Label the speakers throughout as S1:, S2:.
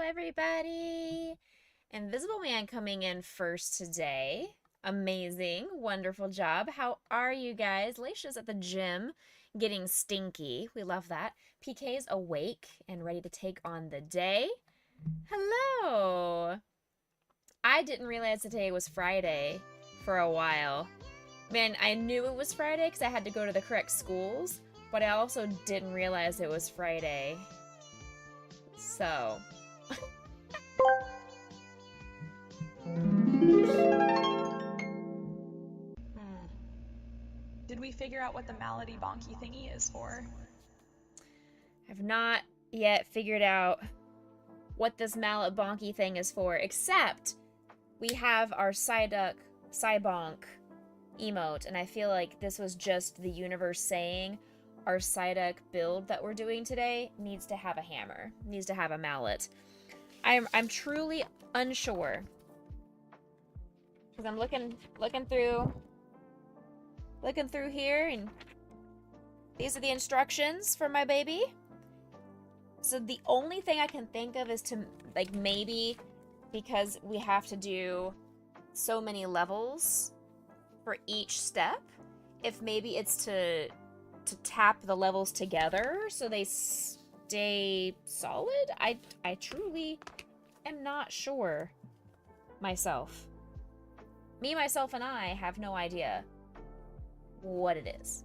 S1: everybody. Invisible Man coming in first today. Amazing. Wonderful job. How are you guys? Laisha's at the gym getting stinky. We love that. PK's awake and ready to take on the day. Hello. I didn't realize today was Friday for a while. Man, I knew it was Friday because I had to go to the correct schools, but I also didn't realize it was Friday. So...
S2: Did we figure out what the malady bonky thingy is for?
S1: I've not yet figured out what this mallet bonky thing is for, except we have our Psyduck Psybonk emote, and I feel like this was just the universe saying our Psyduck build that we're doing today needs to have a hammer, needs to have a mallet. I'm truly unsure. Because I'm looking through here, and these are the instructions for my baby. So the only thing I can think of is to, like, maybe because we have to do so many levels for each step, if maybe it's to tap the levels together so they stay solid. I truly am not sure myself. Me, myself, and I have no idea what it is.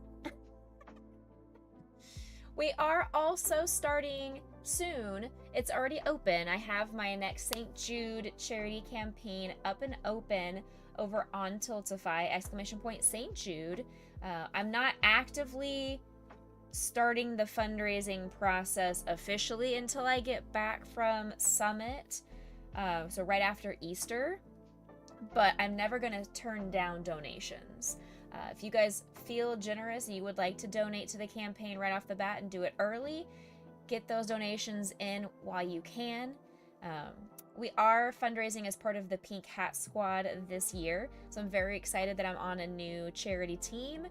S1: We are also starting soon. It's already open. I have my next St. Jude charity campaign up and open over on Tiltify, !St. Jude. I'm not actively starting the fundraising process officially until I get back from Summit, so right after Easter. But I'm never going to turn down donations. If you guys feel generous and you would like to donate to the campaign right off the bat and do it early, get those donations in while you can. We are fundraising as part of the Pink Hat Squad this year, so I'm very excited that I'm on a new charity team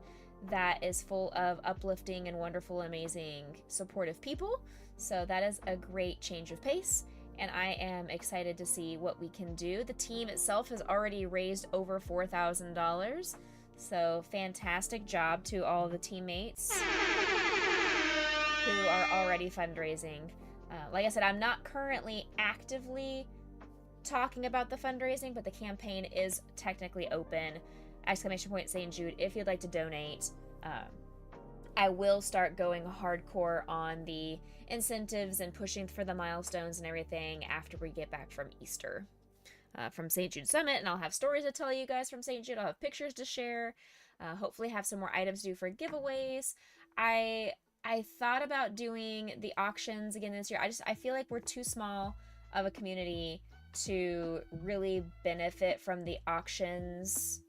S1: that is full of uplifting and wonderful, amazing, supportive people. So that is a great change of pace, and I am excited to see what we can do. The team itself has already raised over $4,000, so fantastic job to all the teammates who are already fundraising. Like I said, I'm not currently actively talking about the fundraising, but the campaign is technically open. !St. Jude, if you'd like to donate. I will start going hardcore on the incentives and pushing for the milestones and everything after we get back from Easter. From St. Jude Summit, and I'll have stories to tell you guys from St. Jude. I'll have pictures to share. Hopefully have some more items to do for giveaways. I thought about doing the auctions again this year. I feel like we're too small of a community to really benefit from the auctions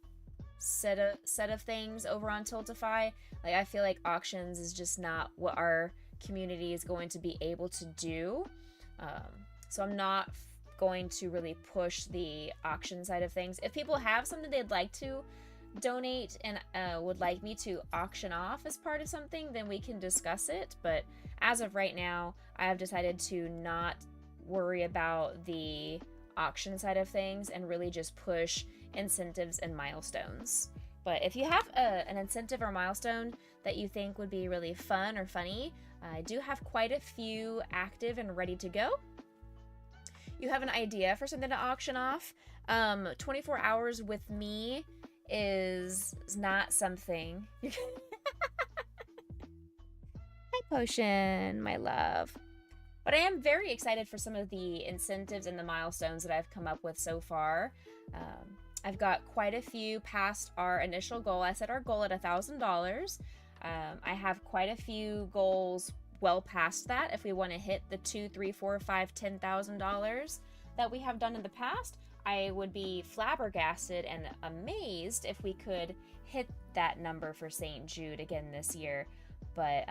S1: set of things over on Tiltify. Like, I feel like auctions is just not what our community is going to be able to do. So I'm not going to really push the auction side of things. If people have something they'd like to donate and would like me to auction off as part of something, then we can discuss it. But as of right now, I have decided to not worry about the auction side of things and really just push incentives and milestones. But if you have an incentive or milestone that you think would be really fun or funny, I do have quite a few active and ready to go. You have an idea for something to auction off, 24 hours with me is not something. Hi, Potion, my love. But I am very excited for some of the incentives and the milestones that I've come up with so far. I've got quite a few past our initial goal. I set our goal at $1,000. I have quite a few goals well past that. If we want to hit the $2,000, $3,000, $4,000, $10,000 that we have done in the past, I would be flabbergasted and amazed if we could hit that number for St. Jude again this year. But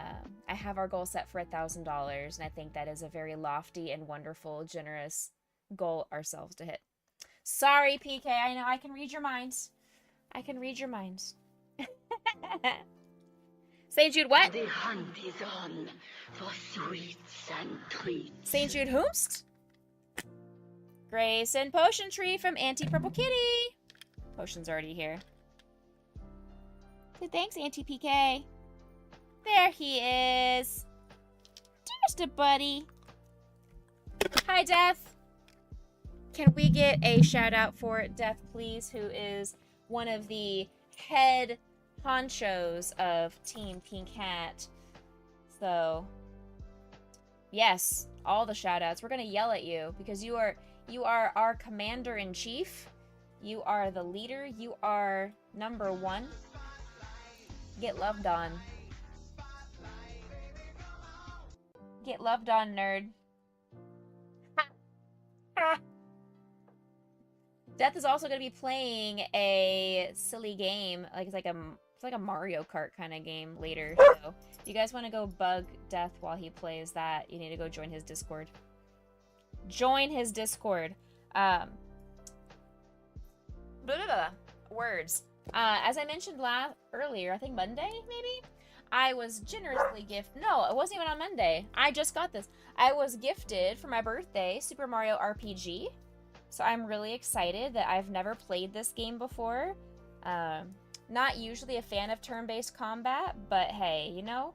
S1: I have our goal set for $1,000, and I think that is a very lofty and wonderful, generous goal ourselves to hit. Sorry, PK, I know I can read your minds. I can read your minds. St. Jude what?
S3: The hunt is on for sweets and treats.
S1: St. Jude whomst? Grace and Potion Tree from Auntie Purple Kitty. Potion's already here. Good, thanks, Auntie PK. There he is. Just a buddy. Hi, Death. Can we get a shout out for Death, please, who is one of the head honchos of Team Pink Hat. So, yes, all the shout outs. We're going to yell at you because you are our commander-in-chief. You are the leader. You are number one. Get loved on. Get loved on, nerd. Ha. Ha. Death is also going to be playing a silly game, it's like a Mario Kart kind of game later. So, if you guys want to go bug Death while he plays that, you need to go join his Discord. Join his Discord. Words. As I mentioned earlier, I think Monday, maybe? I was generously gifted. No, it wasn't even on Monday. I just got this. I was gifted for my birthday Super Mario RPG. So I'm really excited that I've never played this game before. Not usually a fan of turn-based combat, but hey, you know,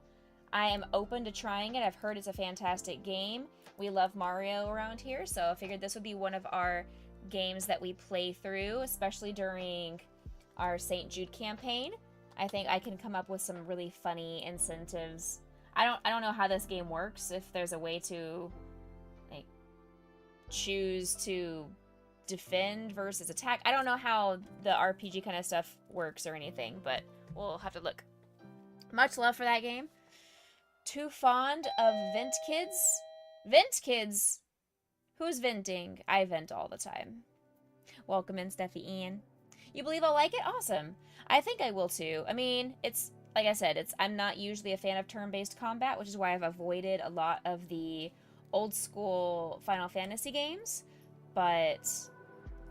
S1: I am open to trying it. I've heard it's a fantastic game. We love Mario around here, so I figured this would be one of our games that we play through, especially during our St. Jude campaign. I think I can come up with some really funny incentives. I don't know how this game works, if there's a way to like choose to defend versus attack. I don't know how the RPG kind of stuff works or anything, but we'll have to look. Much love for that game. Too fond of vent kids? Vent kids? Who's venting? I vent all the time. Welcome in, Steffi Ian. You believe I'll like it? Awesome. I think I will too. I mean, it's, like I said, I'm not usually a fan of turn-based combat, which is why I've avoided a lot of the old school Final Fantasy games, but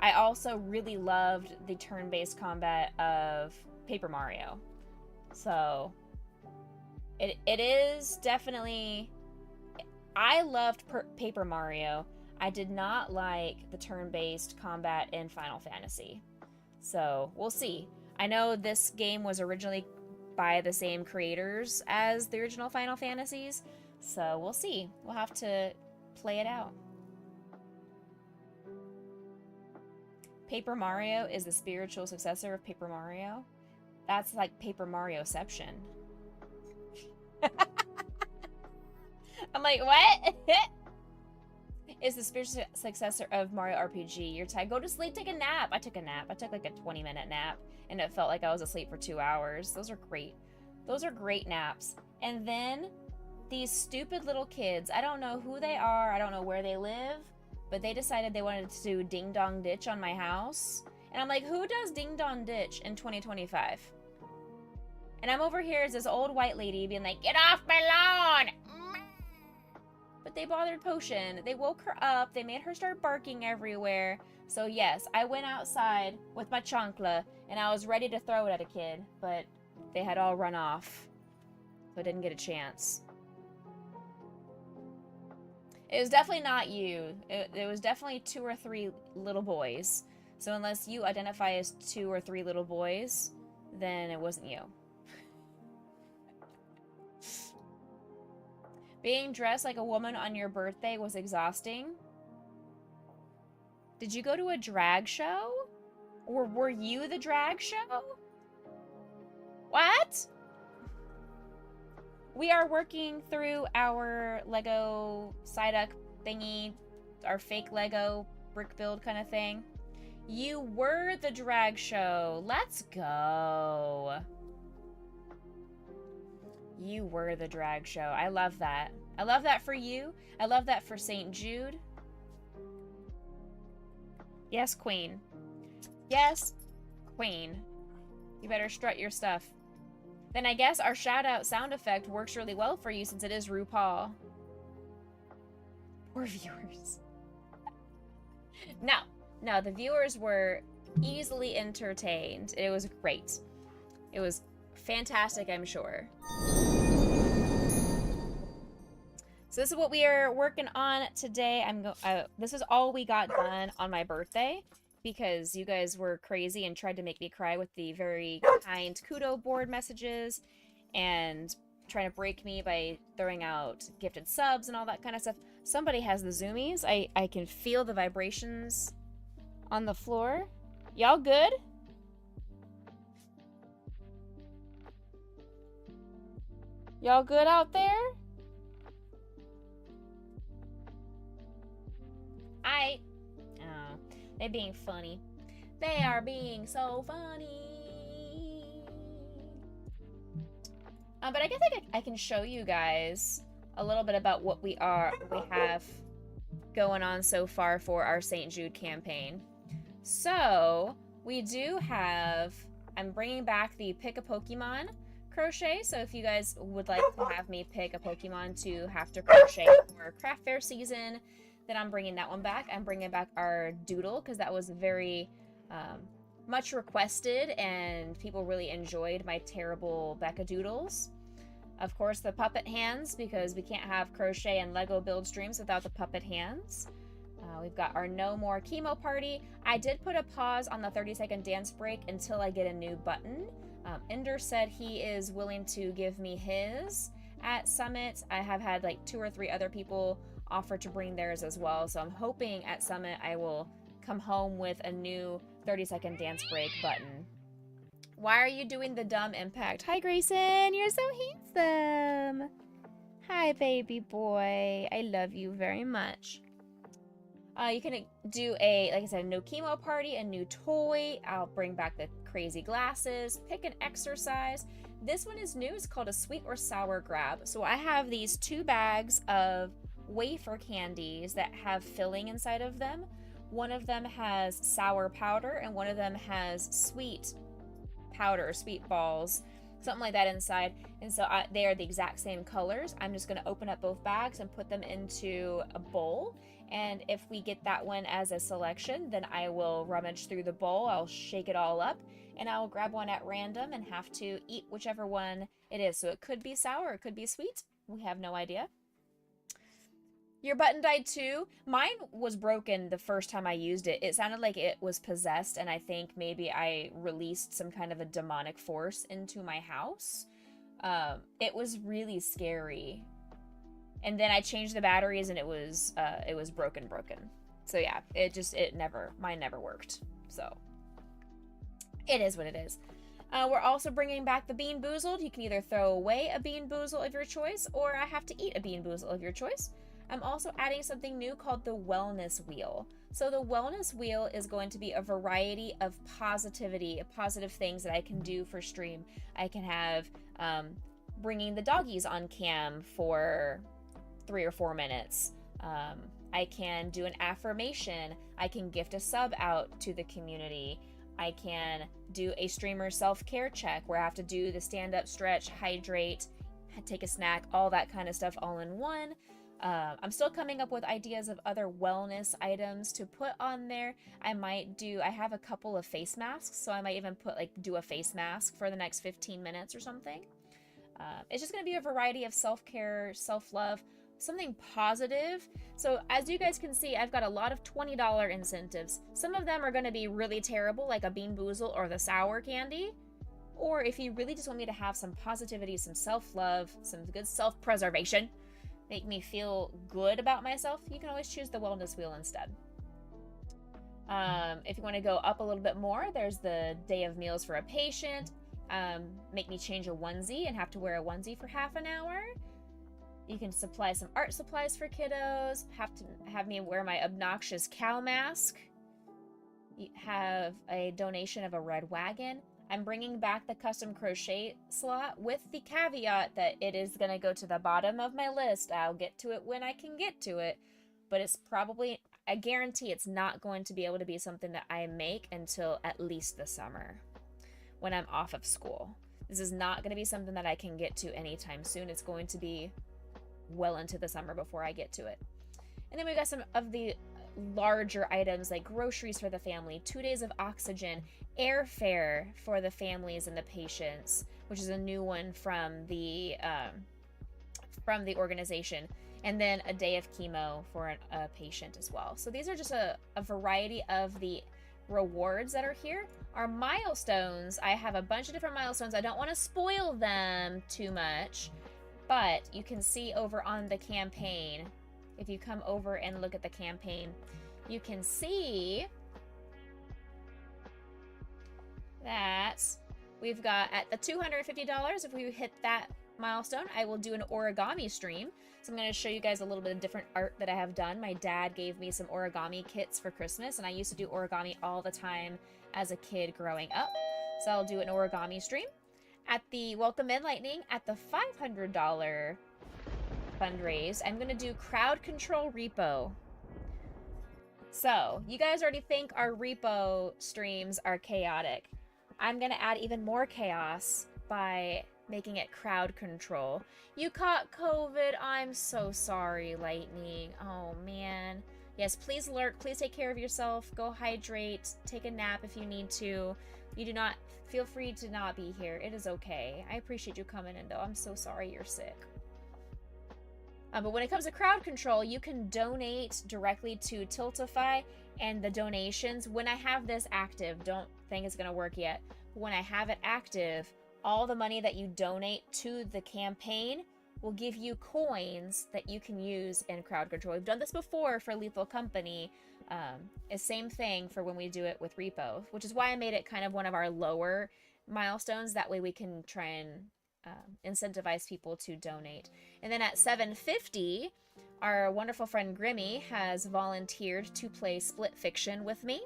S1: I also really loved the turn-based combat of Paper Mario. So, it is definitely... I loved Paper Mario. I did not like the turn-based combat in Final Fantasy. So, we'll see. I know this game was originally by the same creators as the original Final Fantasies, so we'll see. We'll have to play it out. Paper Mario is the spiritual successor of Paper Mario. That's like Paper Marioception. I'm like, what? Is the spiritual successor of Mario RPG. You're tired. Go to sleep, take a nap. I took a nap. I took like a 20-minute nap, and it felt like I was asleep for 2 hours. Those are great. Those are great naps. And then these stupid little kids, I don't know who they are, I don't know where they live, but they decided they wanted to do Ding Dong Ditch on my house. And I'm like, who does Ding Dong Ditch in 2025? And I'm over here as this old white lady being like, get off my lawn! But they bothered Potion. They woke her up. They made her start barking everywhere. So yes, I went outside with my chancla, and I was ready to throw it at a kid, but they had all run off. So I didn't get a chance. It was definitely not you. It was definitely 2 or 3 little boys. So unless you identify as 2 or 3 little boys, then it wasn't you. Being dressed like a woman on your birthday was exhausting. Did you go to a drag show? Or were you the drag show? What? We are working through our Lego Psyduck thingy, our fake Lego brick build kind of thing. You were the drag show. Let's go. You were the drag show. I love that. I love that for you. I love that for St. Jude. Yes, Queen. Yes, Queen. You better strut your stuff. Then I guess our shout-out sound effect works really well for you since it is RuPaul. Poor viewers. No, the viewers were easily entertained. It was great. It was fantastic, I'm sure. So this is what we are working on today. This is all we got done on my birthday because you guys were crazy and tried to make me cry with the very kind kudo board messages and trying to break me by throwing out gifted subs and all that kind of stuff. Somebody has the zoomies. I can feel the vibrations on the floor. Y'all good? Y'all good out there? Oh, they're being funny. They are being so funny. But I guess I can show you guys a little bit about what we have going on so far for our St. Jude campaign. So we do have, I'm bringing back the Pick a Pokemon crochet. So if you guys would like to have me pick a Pokemon to have to crochet for craft fair season, then I'm bringing that one back. I'm bringing back our doodle because that was very much requested and people really enjoyed my terrible Becca doodles. Of course, the puppet hands, because we can't have crochet and Lego build streams without the puppet hands. We've got our No More Chemo Party. I did put a pause on the 30-second dance break until I get a new button. Ender said he is willing to give me his at Summit. I have had like 2 or 3 other people offer to bring theirs as well. So I'm hoping at Summit I will come home with a new 30-second dance break button. Why are you doing the dumb impact? Hi, Grayson. You're so handsome. Hi, baby boy. I love you very much. You can do a, like I said, no chemo party, a new toy. I'll bring back the crazy glasses. Pick an exercise. This one is new. It's called a sweet or sour grab. So I have these 2 bags of wafer candies that have filling inside of them. One of them has sour powder and one of them has sweet powder, sweet balls, something like that inside. And so they are the exact same colors. I'm just going to open up both bags and put them into a bowl. And if we get that one as a selection, then I will rummage through the bowl. I'll shake it all up and I'll grab one at random and have to eat whichever one it is. So it could be sour, it could be sweet. We have no idea. Your button died too. Mine was broken the first time I used it. It sounded like it was possessed, and I think maybe I released some kind of a demonic force into my house. It was really scary. And then I changed the batteries, and it was broken. So yeah, mine never worked. So it is what it is. We're also bringing back the Bean Boozled. You can either throw away a Bean Boozle of your choice, or I have to eat a Bean Boozle of your choice. I'm also adding something new called the Wellness Wheel. So the Wellness Wheel is going to be a variety of positive things that I can do for stream. I can have bringing the doggies on cam for 3 or 4 minutes. I can do an affirmation. I can gift a sub out to the community. I can do a streamer self-care check where I have to do the stand-up stretch, hydrate, take a snack, all that kind of stuff all in one. I'm still coming up with ideas of other wellness items to put on there. I have a couple of face masks, so I might even do a face mask for the next 15 minutes or something. It's just going to be a variety of self-care, self-love, something positive. So as you guys can see, I've got a lot of $20 incentives. Some of them are going to be really terrible, like a Bean Boozle or the sour candy. Or if you really just want me to have some positivity, some self-love, some good self-preservation, make me feel good about myself, you can always choose the Wellness Wheel instead. If you want to go up a little bit more, there's the Day of Meals for a Patient. Make me change a onesie and have to wear a onesie for half an hour. You can supply some art supplies for kiddos. Have me wear my obnoxious cow mask. You have a donation of a red wagon. I'm bringing back the custom crochet slot with the caveat that it is going to go to the bottom of my list. I'll get to it when I can get to it, but it's probably, I guarantee it's not going to be able to be something that I make until at least the summer when I'm off of school. This is not going to be something that I can get to anytime soon. It's going to be well into the summer before I get to it. And then we got some of the larger items like groceries for the family, 2 days of oxygen, airfare for the families and the patients, which is a new one from the from the organization, and then a day of chemo for a patient as well. So these are just a variety of the rewards that are here. Our milestones, I have a bunch of different milestones. I don't want to spoil them too much, but you can see over on the campaign, if you come over and look at the campaign, you can see that we've got at the $250, if we hit that milestone, I will do an origami stream. So I'm going to show you guys a little bit of different art that I have done. My dad gave me some origami kits for Christmas, and I used to do origami all the time as a kid growing up. So I'll do an origami stream. At the Welcome In Lightning, at the $500 fundraise, I'm going to do crowd control repo. So you guys already think our repo streams are chaotic. I'm going to add even more chaos by making it crowd control. You caught COVID. I'm so sorry, Lightning. Oh, man. Yes, please lurk. Please take care of yourself. Go hydrate. Take a nap if you need to. You do not... Feel free to not be here. It is okay. I appreciate you coming in, though. I'm so sorry you're sick. But when it comes to crowd control, you can donate directly to Tiltify, and the donations, when I have this active, don't think it's going to work yet, but when I have it active, all the money that you donate to the campaign will give you coins that you can use in crowd control. We've done this before for Lethal Company. It's same thing for when we do it with Repo, which is why I made it kind of one of our lower milestones. That way we can try and incentivize people to donate. And then at $750, our wonderful friend Grimmy has volunteered to play Split Fiction with me.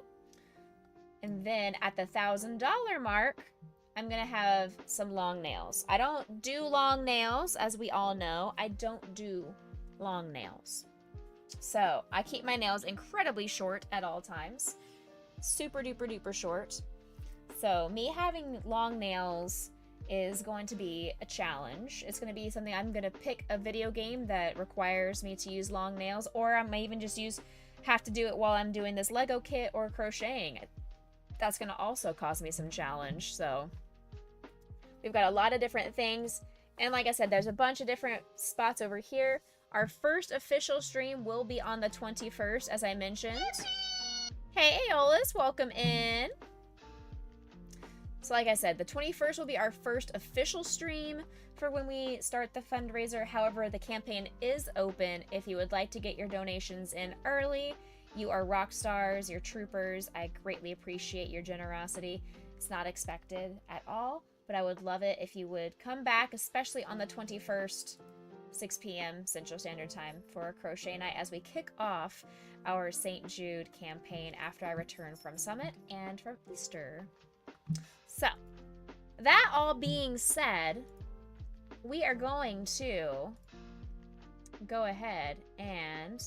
S1: And then at the $1,000 mark, I'm going to have some long nails. I don't do long nails, as we all know. I don't do long nails. So I keep my nails incredibly short at all times. Super duper duper short. So me having long nails is going to be a challenge. It's going to be something I'm going to pick a video game that requires me to use long nails, or I may even just have to do it while I'm doing this Lego kit or crocheting. That's going to also cause me some challenge. So we've got a lot of different things. And like I said, there's a bunch of different spots over here. Our first official stream will be on the 21st, as I mentioned. Hey, Aeolus, welcome in. So like I said, the 21st will be our first official stream for when we start the fundraiser. However, the campaign is open. If you would like to get your donations in early, you are rock stars, you're troopers. I greatly appreciate your generosity. It's not expected at all, but I would love it if you would come back, especially on the 21st, 6 p.m. Central Standard Time for a crochet night as we kick off our St. Jude campaign after I return from Summit and from Easter. So, that all being said, we are going to go ahead and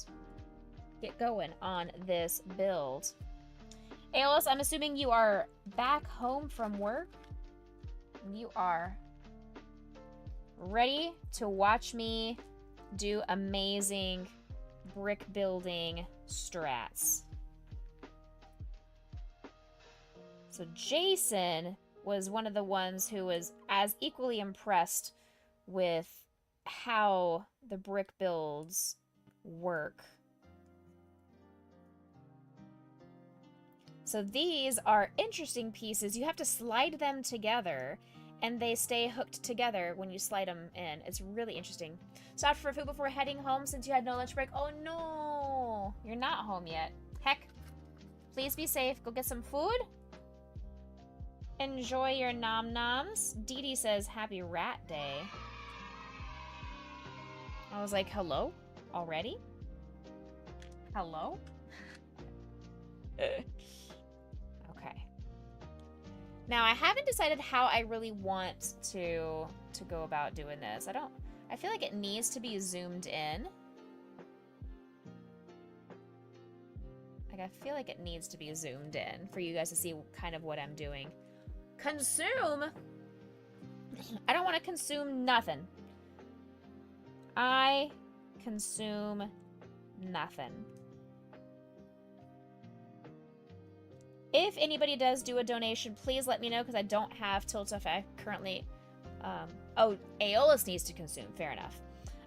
S1: get going on this build. Aeolus, I'm assuming you are back home from work. You are ready to watch me do amazing brick building strats. So Jason was one of the ones who was as equally impressed with how the brick builds work. So these are interesting pieces. You have to slide them together, and they stay hooked together when you slide them in. It's really interesting. Stopped for food before heading home since you had no lunch break. Oh no, you're not home yet. Heck, please be safe. Go get some food. Enjoy your nom-noms. Dee Dee says, happy rat day. I was like, hello? Already? Hello? Okay. Now, I haven't decided how I really want to go about doing this. I feel like it needs to be zoomed in. Like, I feel like it needs to be zoomed in for you guys to see kind of what I'm doing. Consume? I don't want to consume nothing. I consume nothing. If anybody does do a donation, please let me know, because I don't have Tiltify currently. Oh, Aeolus needs to consume. Fair enough.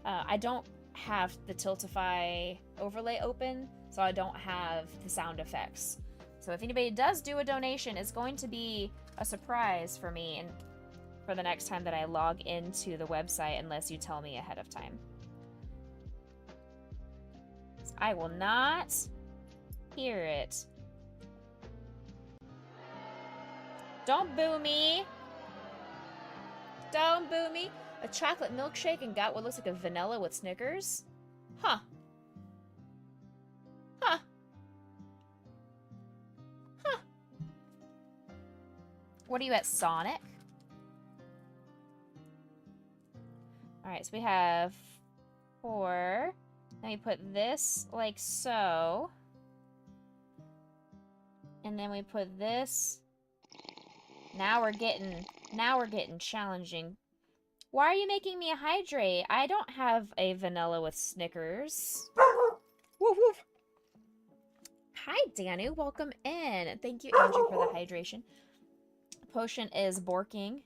S1: I don't have the Tiltify overlay open, so I don't have the sound effects. So if anybody does do a donation, it's going to be a surprise for me and for the next time that I log into the website, unless you tell me ahead of time. I will not hear it. Don't boo me. Don't boo me. A chocolate milkshake and got what looks like a vanilla with Snickers? Huh. Huh. Huh. What are you at, Sonic? Alright, so we have 4. Then we put this like so. And then we put this. Now we're getting challenging. Why are you making me hydrate? I don't have a vanilla with Snickers. Woof woof. Hi, Danu. Welcome in. Thank you, Andrew, for the hydration. Potion is borking.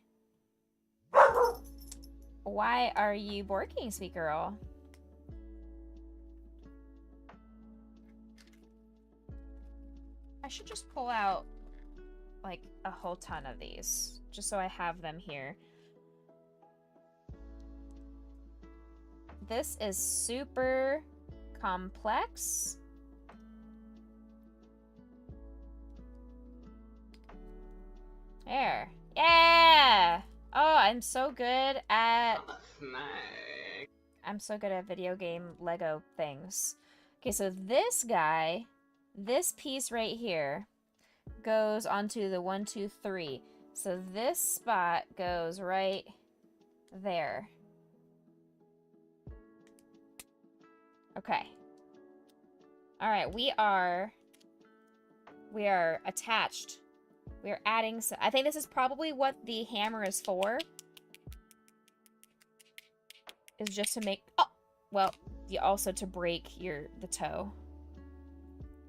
S1: Why are you borking, sweet girl? I should just pull out, like, a whole ton of these, just so I have them here. This is super complex. There. Yeah! Oh, I'm so good at... I'm so good at video game Lego things. Okay, so this guy, this piece right here, goes onto the 1, 2, 3. So this spot goes right there. Okay. Alright, we are attached. We are adding... I think this is probably what the hammer is for. Is just to make... Oh! Well, also to break the toe.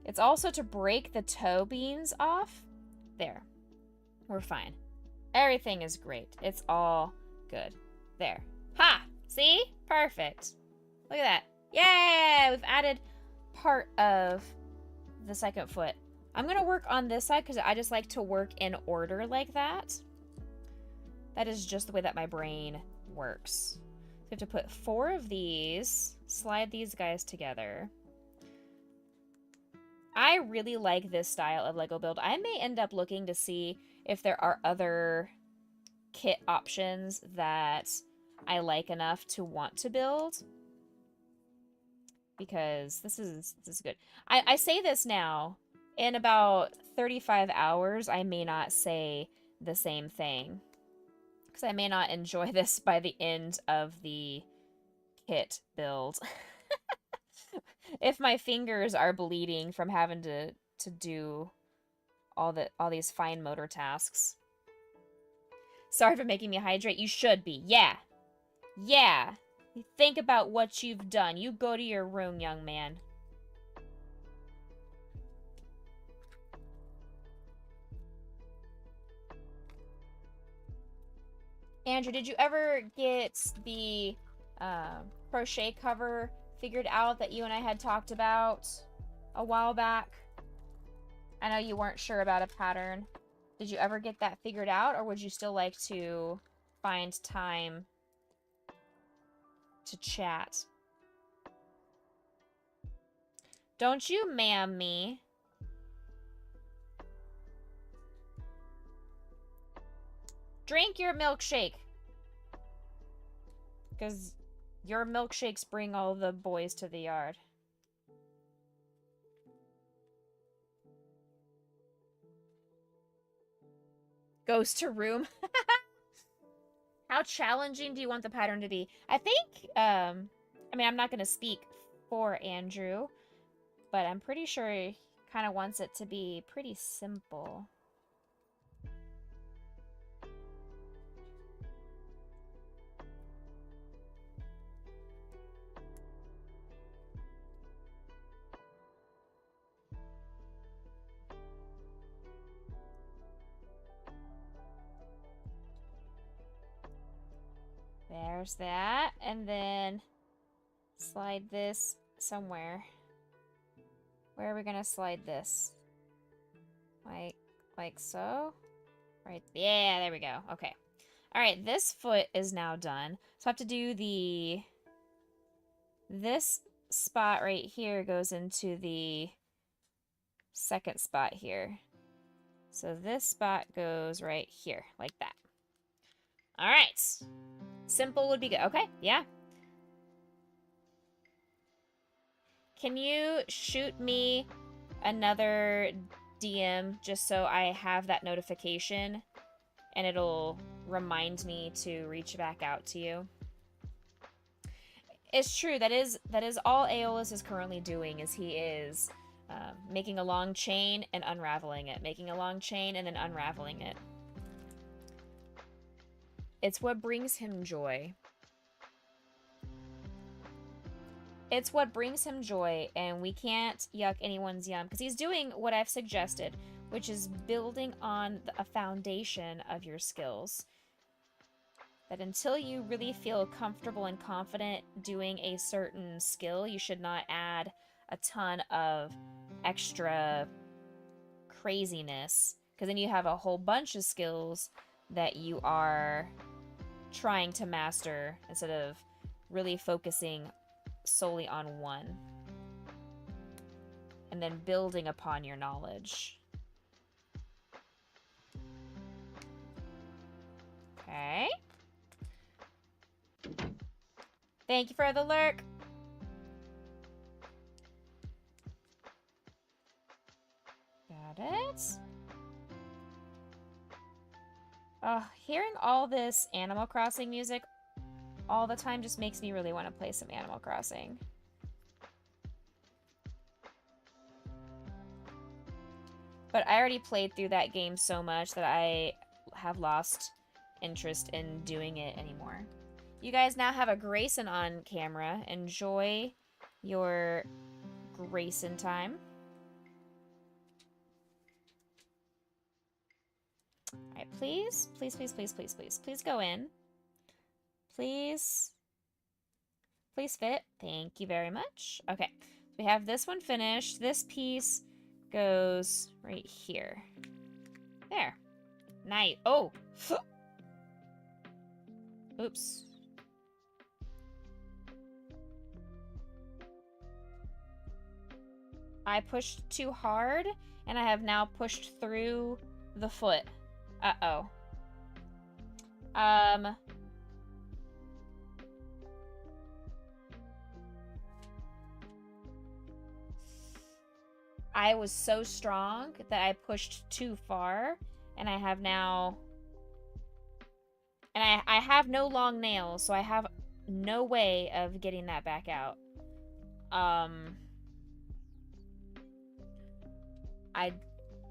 S1: It's also to break the toe beams off. There. We're fine. Everything is great. It's all good. There. Ha! See? Perfect. Look at that. Yay! We've added part of the second foot. I'm going to work on this side because I just like to work in order like that. That is just the way that my brain works. So we have to put 4 of these, slide these guys together. I really like this style of Lego build. I may end up looking to see if there are other kit options that I like enough to want to build. Because this is good. I say this now. In about 35 hours, I may not say the same thing. Because I may not enjoy this by the end of the kit build. If my fingers are bleeding from having to do all these fine motor tasks. Sorry for making me hydrate. You should be. Yeah. Yeah. Think about what you've done. You go to your room, young man. Andrew, did you ever get the crochet cover figured out that you and I had talked about a while back? I know you weren't sure about a pattern. Did you ever get that figured out, or would you still like to find time to chat? Don't you ma'am me. Drink your milkshake. Because your milkshakes bring all the boys to the yard. Goes to room. How challenging do you want the pattern to be? I think, I mean, I'm not going to speak for Andrew, but I'm pretty sure he kind of wants it to be pretty simple. There's that, and then slide this somewhere. Where are we gonna slide this? Like so? Right, yeah, there we go. Okay. All right, this foot is now done. So I have to do this spot right here goes into the second spot here. So this spot goes right here, like that. All right. Simple would be good. Okay, yeah. Can you shoot me another DM just so I have that notification and it'll remind me to reach back out to you? It's true. That is all Aeolus is currently doing. Is he is making a long chain and unraveling it, making a long chain and then unraveling it. It's what brings him joy. It's what brings him joy, and we can't yuck anyone's yum because he's doing what I've suggested, which is building on a foundation of your skills. That until you really feel comfortable and confident doing a certain skill, you should not add a ton of extra craziness, because then you have a whole bunch of skills that you are trying to master instead of really focusing solely on one and then building upon your knowledge. Okay. Thank you for the lurk. Got it. Hearing all this Animal Crossing music all the time just makes me really want to play some Animal Crossing. But I already played through that game so much that I have lost interest in doing it anymore. You guys now have a Grayson on camera. Enjoy your Grayson time. Alright, please go in. Please fit. Thank you very much. Okay, we have this one finished. This piece goes right here. There. Nice. Oh! Oops. I pushed too hard, and I have now pushed through the foot. Uh-oh. I was so strong that I pushed too far, and I have now... And I have no long nails, so I have no way of getting that back out. I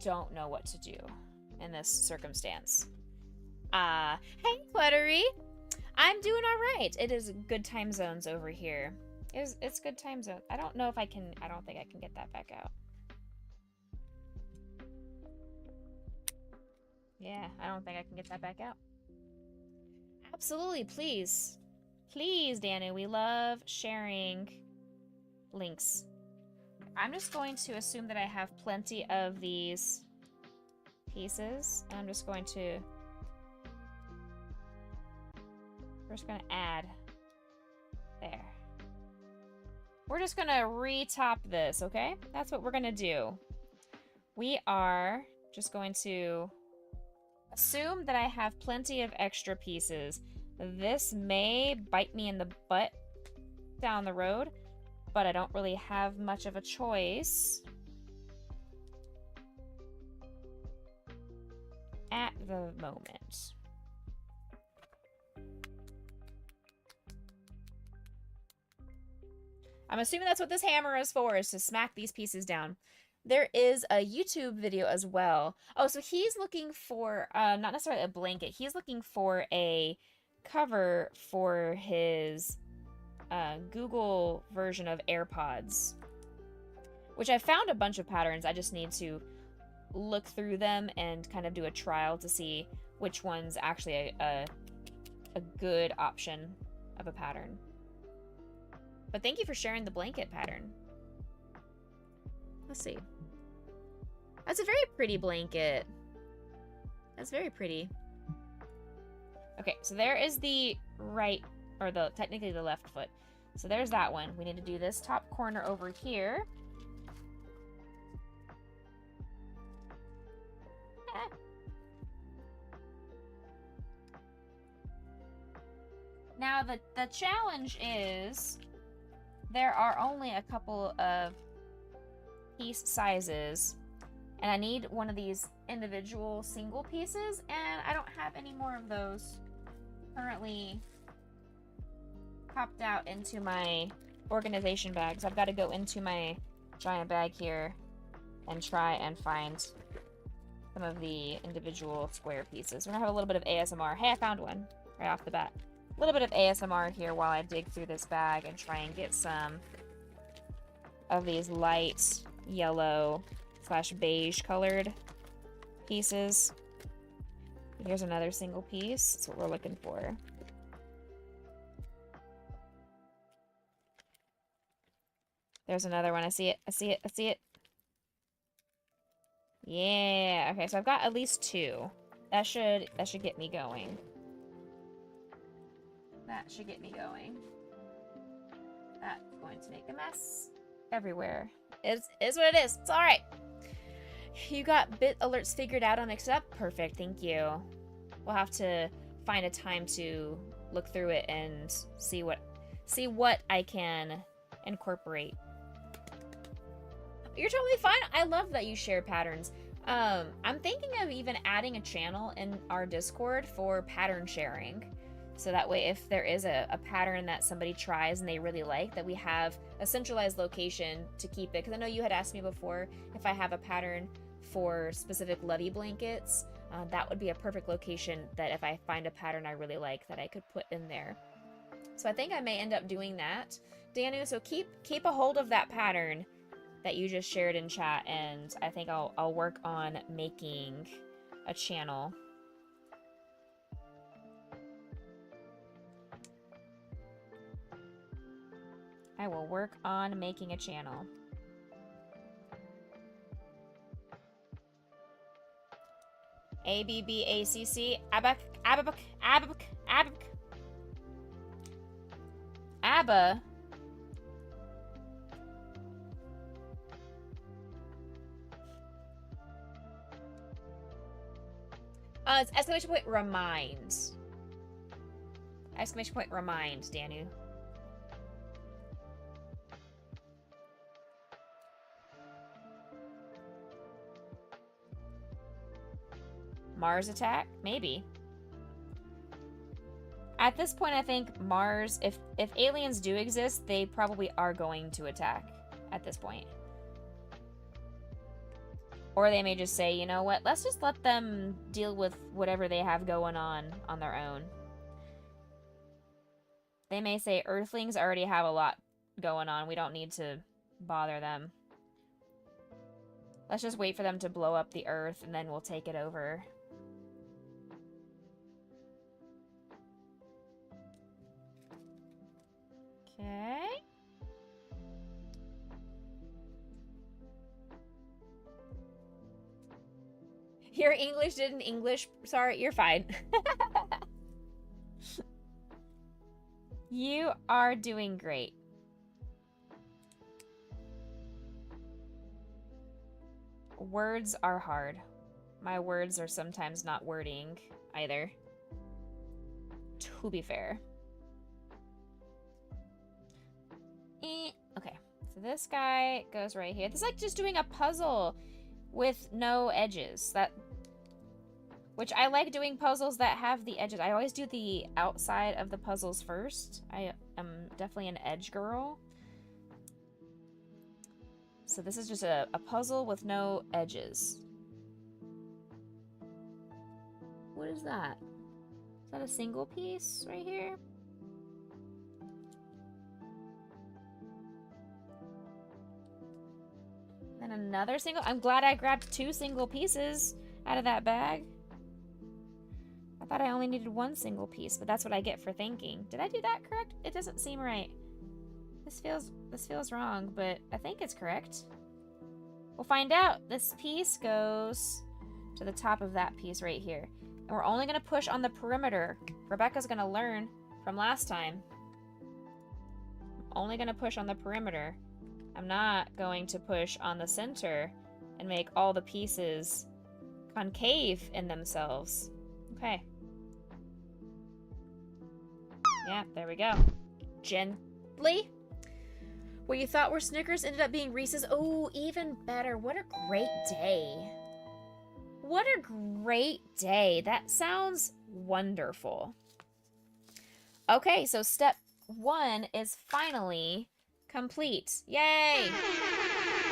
S1: don't know what to do in this circumstance. Hey, Cluttery! I'm doing alright. It is good time zones over here. It's good time zone. I don't know if I can... I don't think I can get that back out. Yeah, I don't think I can get that back out. Absolutely, please. Please, Danu, we love sharing links. I'm just going to assume that I have plenty of these pieces. And I'm just going to... We're just going to add. There. We're just going to retop this, okay? That's what we're going to do. We are just going to... assume that I have plenty of extra pieces. This may bite me in the butt down the road, but I don't really have much of a choice at the moment. I'm assuming that's what this hammer is for, is to smack these pieces down. There is a YouTube video as well. Oh, so he's looking for, not necessarily a blanket. He's looking for a cover for his Google version of AirPods. Which I found a bunch of patterns. I just need to look through them and kind of do a trial to see which one's actually a good option of a pattern. But thank you for sharing the blanket pattern. Let's see. That's a very pretty blanket. That's very pretty. Okay, so there is the right, or the technically the left foot. So there's that one. We need to do this top corner over here. Now the challenge is there are only a couple of piece sizes, and I need one of these individual single pieces, and I don't have any more of those currently popped out into my organization bags. I've got to go into my giant bag here and try and find some of the individual square pieces. We're gonna have a little bit of ASMR. Hey, I found one right off the bat. A little bit of ASMR here while I dig through this bag and try and get some of these light yellow / beige colored pieces. Here's another single piece. That's what we're looking for. There's another one. I see it. I see it. I see it. Yeah. Okay, so I've got at least 2. That should get me going. That should get me going. That's going to make a mess everywhere. It is what it is. It's all right. You got bit alerts figured out on Mixed Up? Perfect. Thank you. We'll have to find a time to look through it and see what I can incorporate. You're totally fine. I love that you share patterns. I'm thinking of even adding a channel in our Discord for pattern sharing. So that way, if there is a pattern that somebody tries and they really like, that we have a centralized location to keep it. Because I know you had asked me before if I have a pattern for specific Lovey blankets. That would be a perfect location that if I find a pattern I really like, that I could put in there. So I think I may end up doing that, Danu. So keep a hold of that pattern that you just shared in chat, and I think I'll work on making a channel. I will work on making a channel. ABBACC, ABBA, ABBA, ABBA, ABBA, ABBA. It's exclamation point remind. Exclamation point remind, Danu. Mars attack? Maybe. At this point, I think Mars, if aliens do exist, they probably are going to attack at this point. Or they may just say, you know what, let's just let them deal with whatever they have going on their own. They may say, Earthlings already have a lot going on. We don't need to bother them. Let's just wait for them to blow up the Earth, and then we'll take it over. Okay. Your English didn't English. Sorry, you're fine. You are doing great. Words are hard. My words are sometimes not wording either. To be fair. Okay, so this guy goes right here. This is like just doing a puzzle with no edges. Which I like doing puzzles that have the edges. I always do the outside of the puzzles first. I am definitely an edge girl. So this is just a puzzle with no edges. What is that? Is that a single piece right here? And another single. I'm glad I grabbed 2 single pieces out of that bag. I thought I only needed 1 single piece, but that's what I get for thinking. Did I do that correct? It doesn't seem right. This feels wrong, but I think it's correct. We'll find out. This piece goes to the top of that piece right here. And we're only going to push on the perimeter. Rebecca's going to learn from last time. I'm only going to push on the perimeter. I'm not going to push on the center and make all the pieces concave in themselves. Okay. Yeah, there we go. Gently. What you thought were Snickers ended up being Reese's. Oh, even better. What a great day. What a great day. That sounds wonderful. Okay, so step 1 is finally complete. Yay!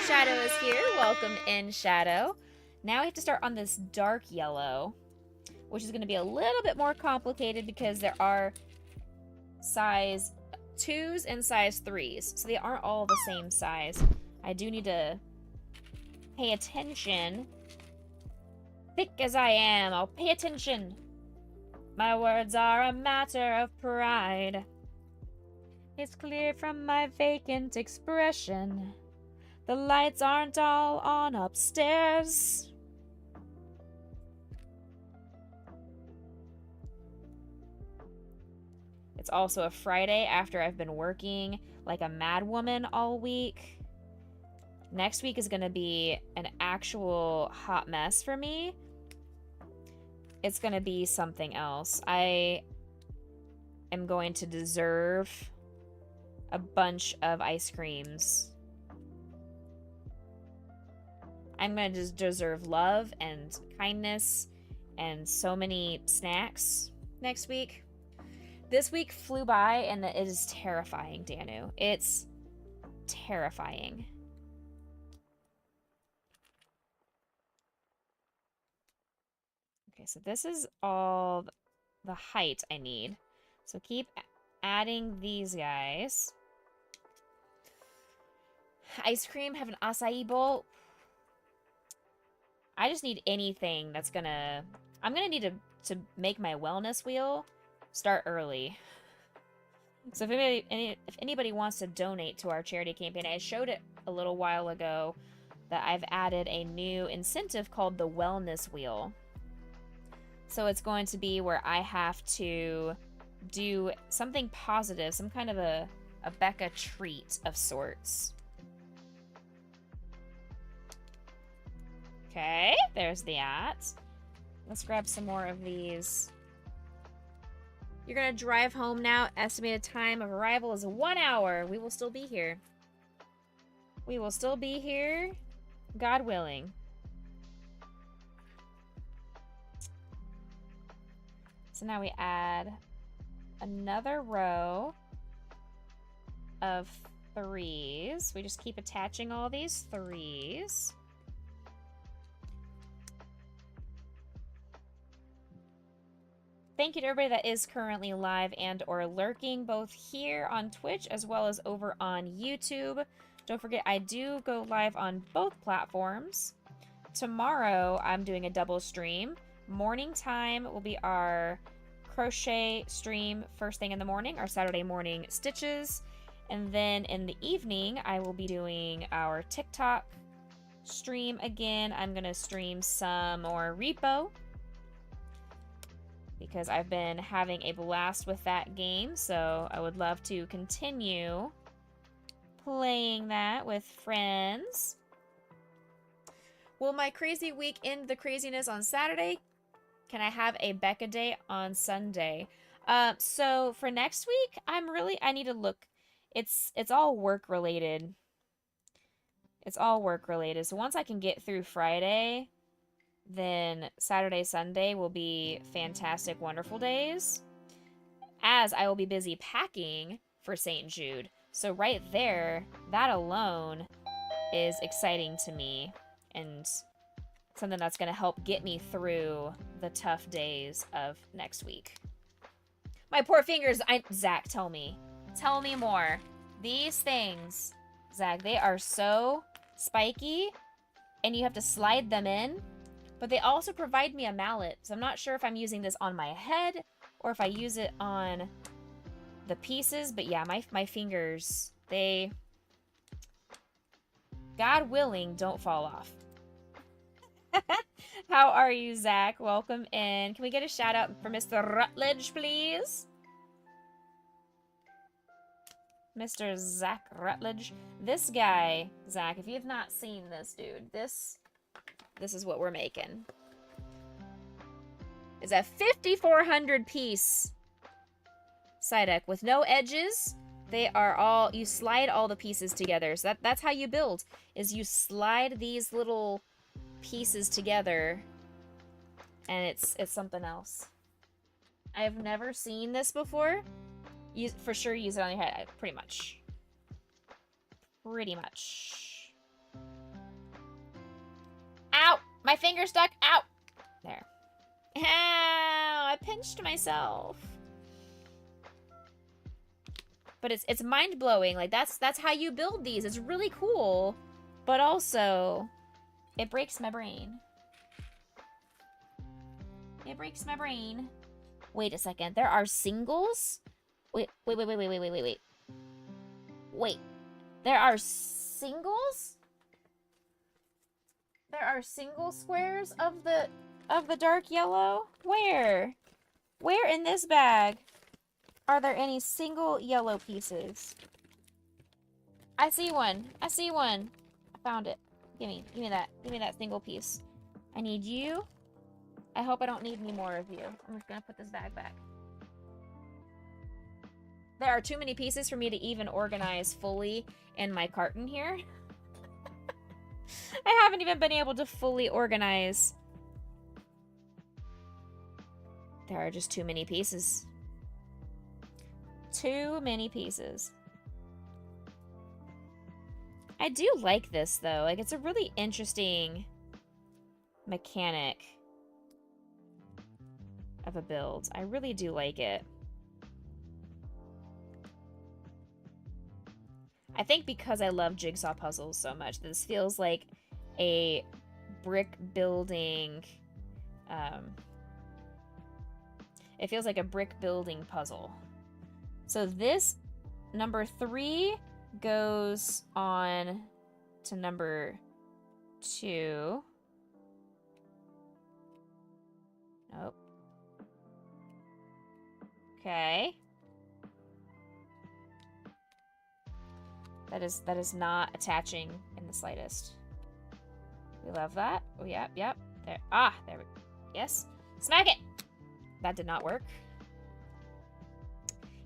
S1: Shadow is here. Welcome in, Shadow. Now we have to start on this dark yellow, which is going to be a little bit more complicated because there are size 2s and size 3s, so they aren't all the same size. I do need to pay attention. Thick as I am, I'll pay attention. My words are a matter of pride. It's clear from my vacant expression. The lights aren't all on upstairs. It's also a Friday after I've been working like a madwoman all week. Next week is going to be an actual hot mess for me. It's going to be something else. I am going to deserve a bunch of ice creams. I'm going to just deserve love and kindness and so many snacks next week. This week flew by and it is terrifying, Danu. It's terrifying. Okay, so this is all the height I need. So keep adding these guys. Ice cream, have an acai bowl. I just need anything that's gonna... I'm gonna need to make my wellness wheel start early. So if anybody wants to donate to our charity campaign, I showed it a little while ago that I've added a new incentive called the wellness wheel. So it's going to be where I have to do something positive, some kind of a Becca treat of sorts. Okay, there's the at. Let's grab some more of these. You're gonna drive home now. Estimated time of arrival is 1 hour. We will still be here. We will still be here, God willing. So now we add another row of 3s. We just keep attaching all these 3s. Thank you to everybody that is currently live and or lurking, both here on Twitch as well as over on YouTube. Don't forget, I do go live on both platforms. Tomorrow, I'm doing a double stream. Morning time will be our crochet stream first thing in the morning, our Saturday morning stitches. And then in the evening, I will be doing our TikTok stream again. I'm going to stream some more repo, because I've been having a blast with that game, so I would love to continue playing that with friends. Will my crazy week end the craziness on Saturday? Can I have a Becca day on Sunday? So for next week, I need to look. It's all work related. It's all work related. So once I can get through Friday, then Saturday, Sunday will be fantastic, wonderful days, as I will be busy packing for St. Jude. So right there, that alone is exciting to me and something that's going to help get me through the tough days of next week. My poor fingers. Zach, tell me more. These things, Zach, they are so spiky and you have to slide them in. But they also provide me a mallet, so I'm not sure if I'm using this on my head or if I use it on the pieces. But yeah, my fingers They, God willing, don't fall off. How are you, Zach? Welcome in. Can we get a shout out for Mr. Rutledge, please? Mr. Zach Rutledge. This guy, Zach, if you've not seen this dude, this is what we're making. It's a 5,400 piece Psyduck with no edges. They are all, you slide all the pieces together. So that's how you build, is you slide these little pieces together, and it's something else. I've never seen this before. You for sure use it on your head, pretty much. Pretty much. Ow! My finger stuck. Ow! There. Ow! I pinched myself. But it's mind-blowing. Like that's how you build these. It's really cool, but also it breaks my brain. It breaks my brain. Wait a second. There are singles? Wait. Wait. There are singles? There are single squares of the dark yellow? Where? Where in this bag are there any single yellow pieces? I see one. I see one. I found it. Give me that. Give me that single piece. I need you. I hope I don't need any more of you. I'm just gonna put this bag back. There are too many pieces for me to even organize fully in my carton here. I haven't even been able to fully organize. There are just too many pieces. Too many pieces. I do like this, though. Like, it's a really interesting mechanic of a build. I really do like it. I think because I love jigsaw puzzles so much, this feels like a brick building, it feels like a brick building puzzle. So this, number 3, goes on to number 2. Nope. Okay. That is not attaching in the slightest. We love that. Oh, yep. There. Ah, there we go. Yes. Smack it! That did not work.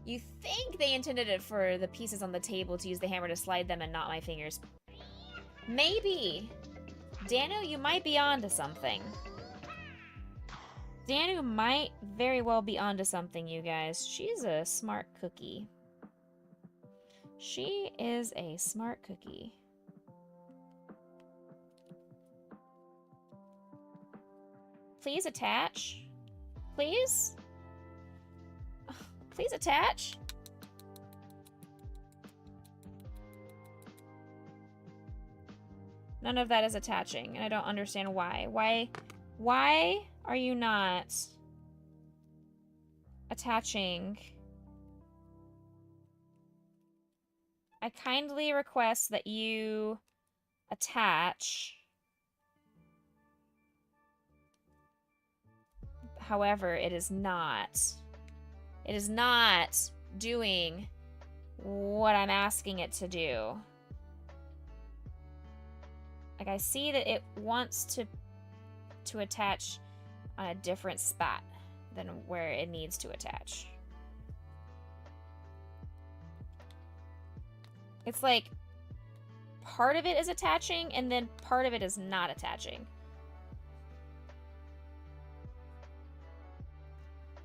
S1: You think they intended it for the pieces on the table to use the hammer to slide them and not my fingers. Maybe. Danu, you might be onto something. Danu might very well be onto something, you guys. She's a smart cookie. She is a smart cookie. Please attach. Please? Please attach. None of that is attaching, and I don't understand why. Why are you not attaching? I kindly request that you attach. However, it is not. It is not doing what I'm asking it to do. Like, I see that it wants to attach on a different spot than where it needs to attach. It's like part of it is attaching and then part of it is not attaching.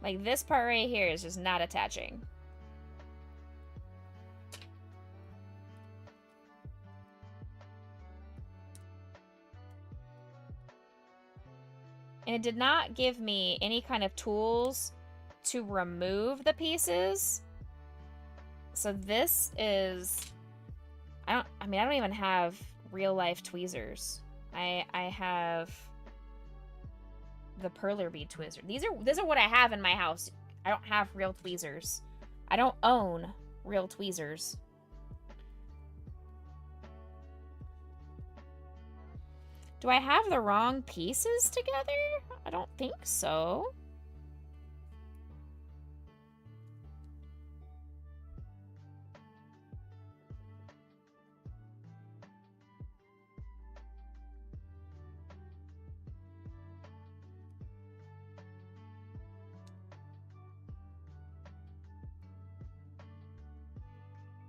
S1: Like, this part right here is just not attaching. And it did not give me any kind of tools to remove the pieces. So this is... I don't even have real life tweezers. I have the perler bead tweezer. These are what I have in my house. I don't have real tweezers. I don't own real tweezers. Do I have the wrong pieces together? I don't think so.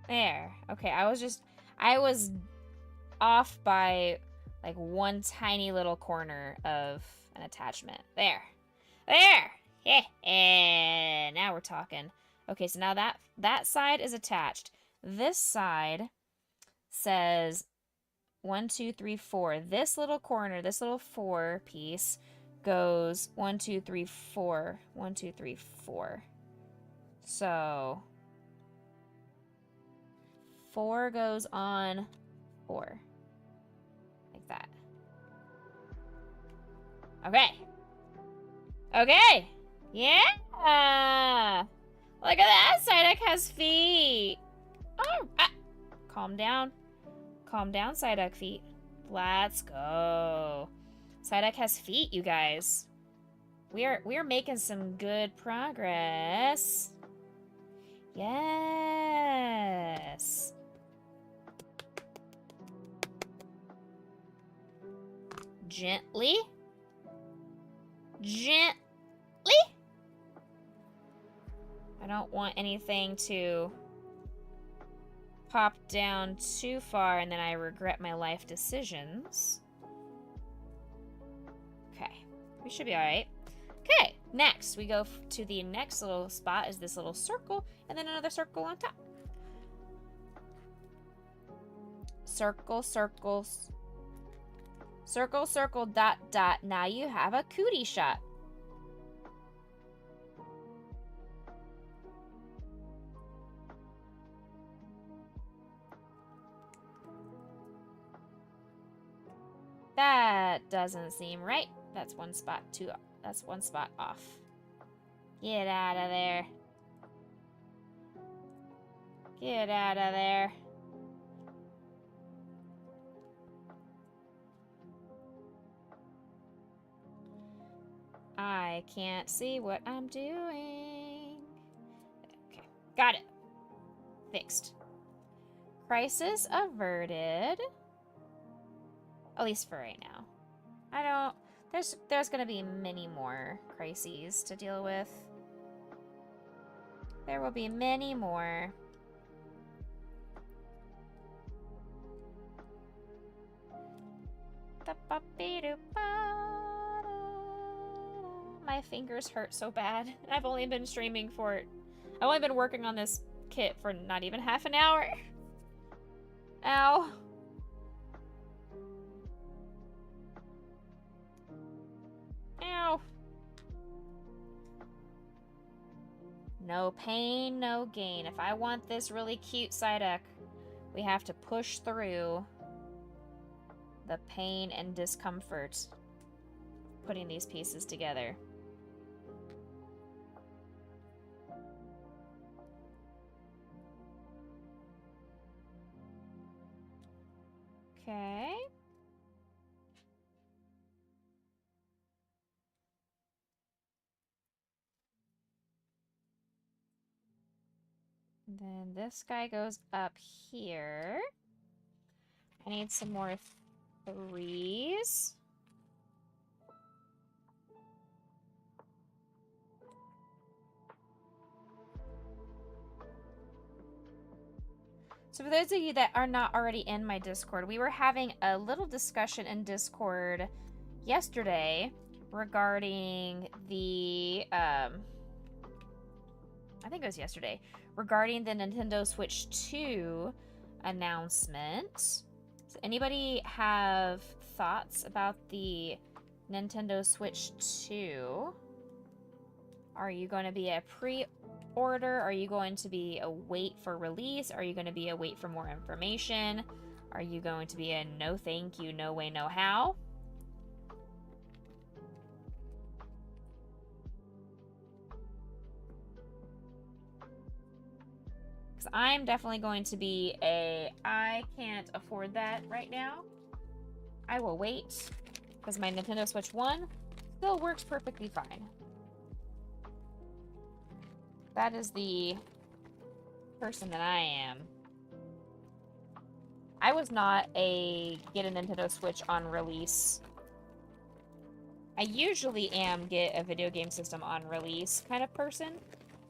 S1: There. Okay, I was off by like one tiny little corner of an attachment. There. There! Yeah, now we're talking. Okay, so now that side is attached. This side says 1, 2, 3, 4. This little corner, this little 4 piece goes 1, 2, 3, 4. 1, 2, 3, 4. So 4 goes on 4. Like that. Okay. Okay. Yeah. Look at that. Psyduck has feet. Oh. Ah. Calm down. Calm down, Psyduck feet. Let's go. Psyduck has feet, you guys. We are making some good progress. Yes. Gently. Gently. I don't want anything to pop down too far and then I regret my life decisions. Okay. We should be alright. Okay. Next, we go to the next little spot is this little circle and then another circle on top. Circle, circles. Circle, circle, dot, dot. Now you have a cootie shot. That doesn't seem right. That's one spot too. That's one spot off. Get out of there. Get out of there. I can't see what I'm doing. Okay, got it. Fixed. Crisis averted. At least for right now. I don't... There's gonna be many more crises to deal with. There will be many more. My fingers hurt so bad. I've only been streaming for... I've only been working on this kit for not even half an hour. Ow. Ow. No pain, no gain. If I want this really cute Psyduck, we have to push through the pain and discomfort putting these pieces together. Okay. Then this guy goes up here. I need some more 3s. So for those of you that are not already in my Discord, we were having a little discussion in Discord yesterday regarding the, I think it was yesterday, regarding the Nintendo Switch 2 announcement. Does anybody have thoughts about the Nintendo Switch 2? Are you going to be a pre-order? Are you going to be a wait for release? Are you going to be a wait for more information? Are you going to be a no thank you, no way, no how? Because I'm definitely going to be a I can't afford that right now. I will wait because my Nintendo Switch 1 still works perfectly fine. That is the person that I am. I was not a get a Nintendo Switch on release. I usually am get a video game system on release kind of person,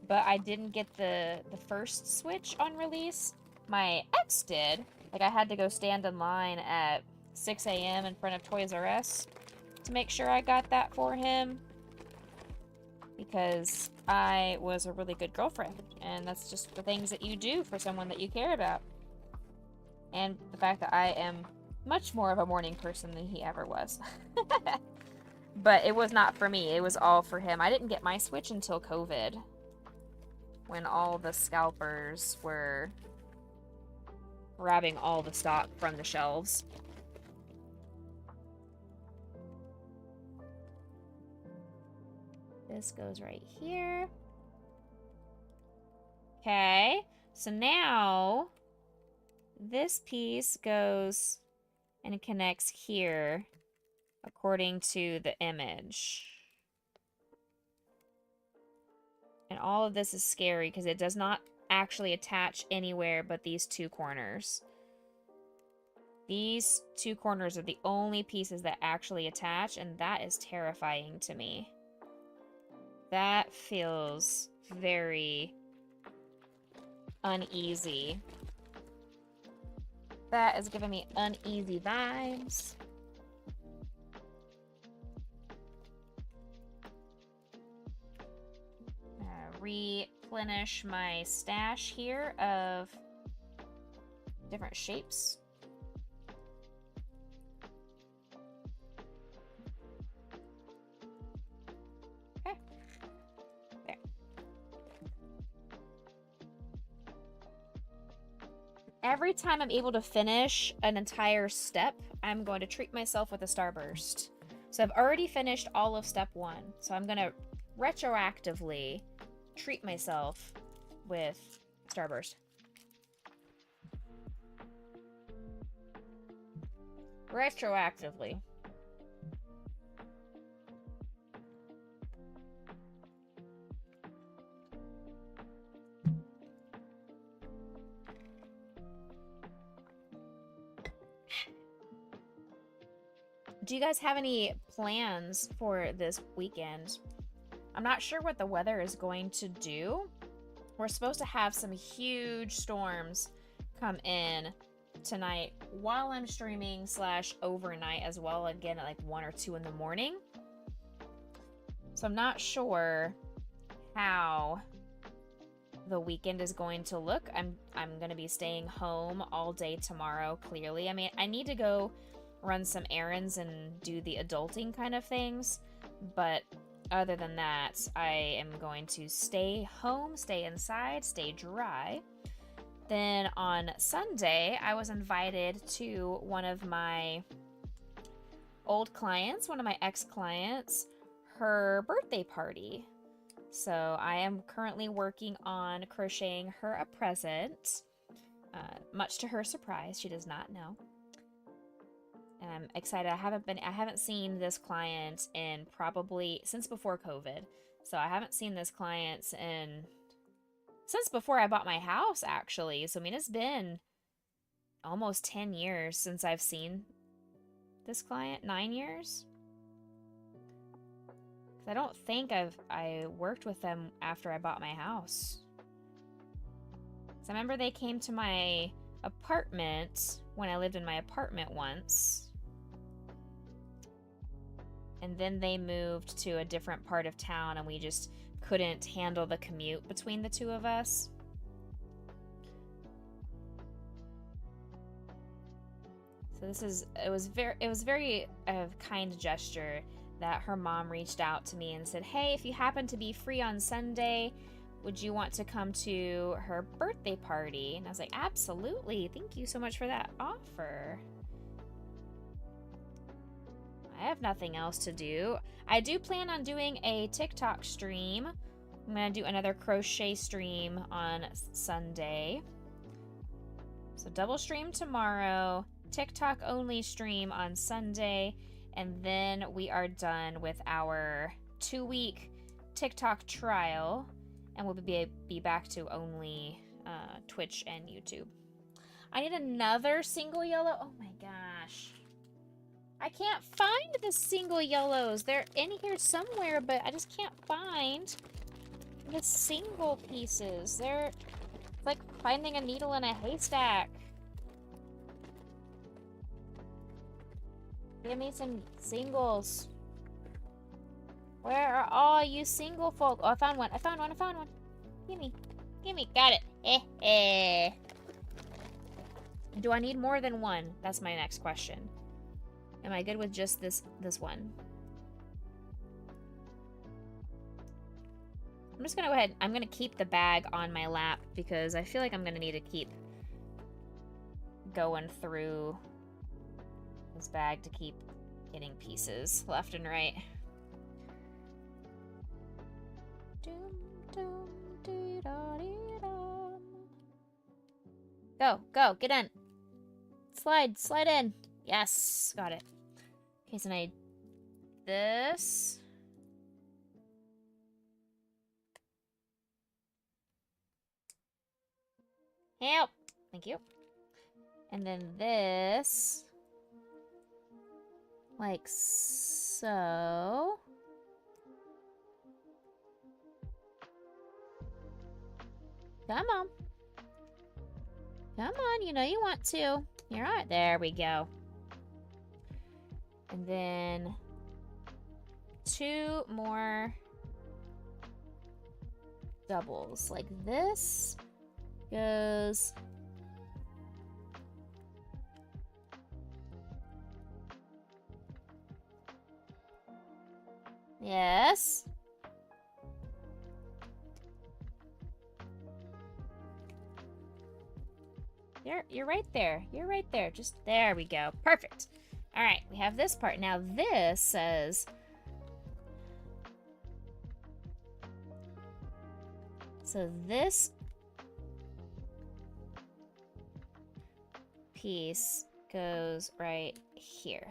S1: but I didn't get the first Switch on release. My ex did. Like, I had to go stand in line at 6 a.m. in front of Toys R Us to make sure I got that for him, because I was a really good girlfriend, and that's just the things that you do for someone that you care about. And the fact that I am much more of a morning person than he ever was. But it was not for me. It was all for him. I didn't get my Switch until COVID, when all the scalpers were grabbing all the stock from the shelves. This goes right here. Okay, so now this piece goes and connects here according to the image. And all of this is scary because it does not actually attach anywhere but these two corners. These two corners are the only pieces that actually attach, and that is terrifying to me. That feels very uneasy. That is giving me uneasy vibes. Replenish my stash here of different shapes. Okay. There. Every time I'm able to finish an entire step, I'm going to treat myself with a starburst. So I've already finished all of step 1. So I'm going to retroactively treat myself with starburst. Retroactively. Do you guys have any plans for this weekend? I'm not sure what the weather is going to do. We're supposed to have some huge storms come in tonight while I'm streaming / overnight as well, again at like 1 or 2 in the morning. So I'm not sure how the weekend is going to look. I'm going to be staying home all day tomorrow, clearly. I mean, I need to go run some errands and do the adulting kind of things, but other than that, I am going to stay home, stay inside, stay dry. Then on Sunday, I was invited to one of my old clients, one of my ex-clients, her birthday party. So I am currently working on crocheting her a present, much to her surprise. She does not know. And I'm excited. I haven't seen this client in probably since before COVID. So I haven't seen this client since before I bought my house, actually. So I mean, it's been almost 10 years since I've seen this client. 9 years. 'Cause I don't think I worked with them after I bought my house. 'Cause I remember they came to my apartment when I lived in my apartment once. And then they moved to a different part of town, and we just couldn't handle the commute between the two of us. So it was very kind gesture that her mom reached out to me and said, "Hey, if you happen to be free on Sunday, would you want to come to her birthday party?" And I was like, "Absolutely. Thank you so much for that offer." I have nothing else to do. I do plan on doing a TikTok stream. I'm going to do another crochet stream on Sunday. So double stream tomorrow, TikTok only stream on Sunday, and then we are done with our 2-week TikTok trial, and we'll be back to only Twitch and YouTube. I need another single yellow. Oh my gosh. I can't find the single yellows. They're in here somewhere, but I just can't find the single pieces. They're like finding a needle in a haystack. Give me some singles. Where are all you single folk? Oh, I found one. I found one. I found one. Gimme. Gimme. Got it. Do I need more than one? That's my next question. Am I good with just this one? I'm just gonna go ahead. I'm gonna keep the bag on my lap because I feel like I'm gonna need to keep going through this bag to keep getting pieces left and right. Go, go, get in. Slide in. Yes, got it. Okay, so now I need this. Help. Thank you. And then this. Like so. Come on. Come on, you know you want to. You're all right. There we go. And then 2 more doubles. Like this goes... Yes. You're right there. You're right there. Just there we go. Perfect. All right, we have this part. Now this says so this piece goes right here.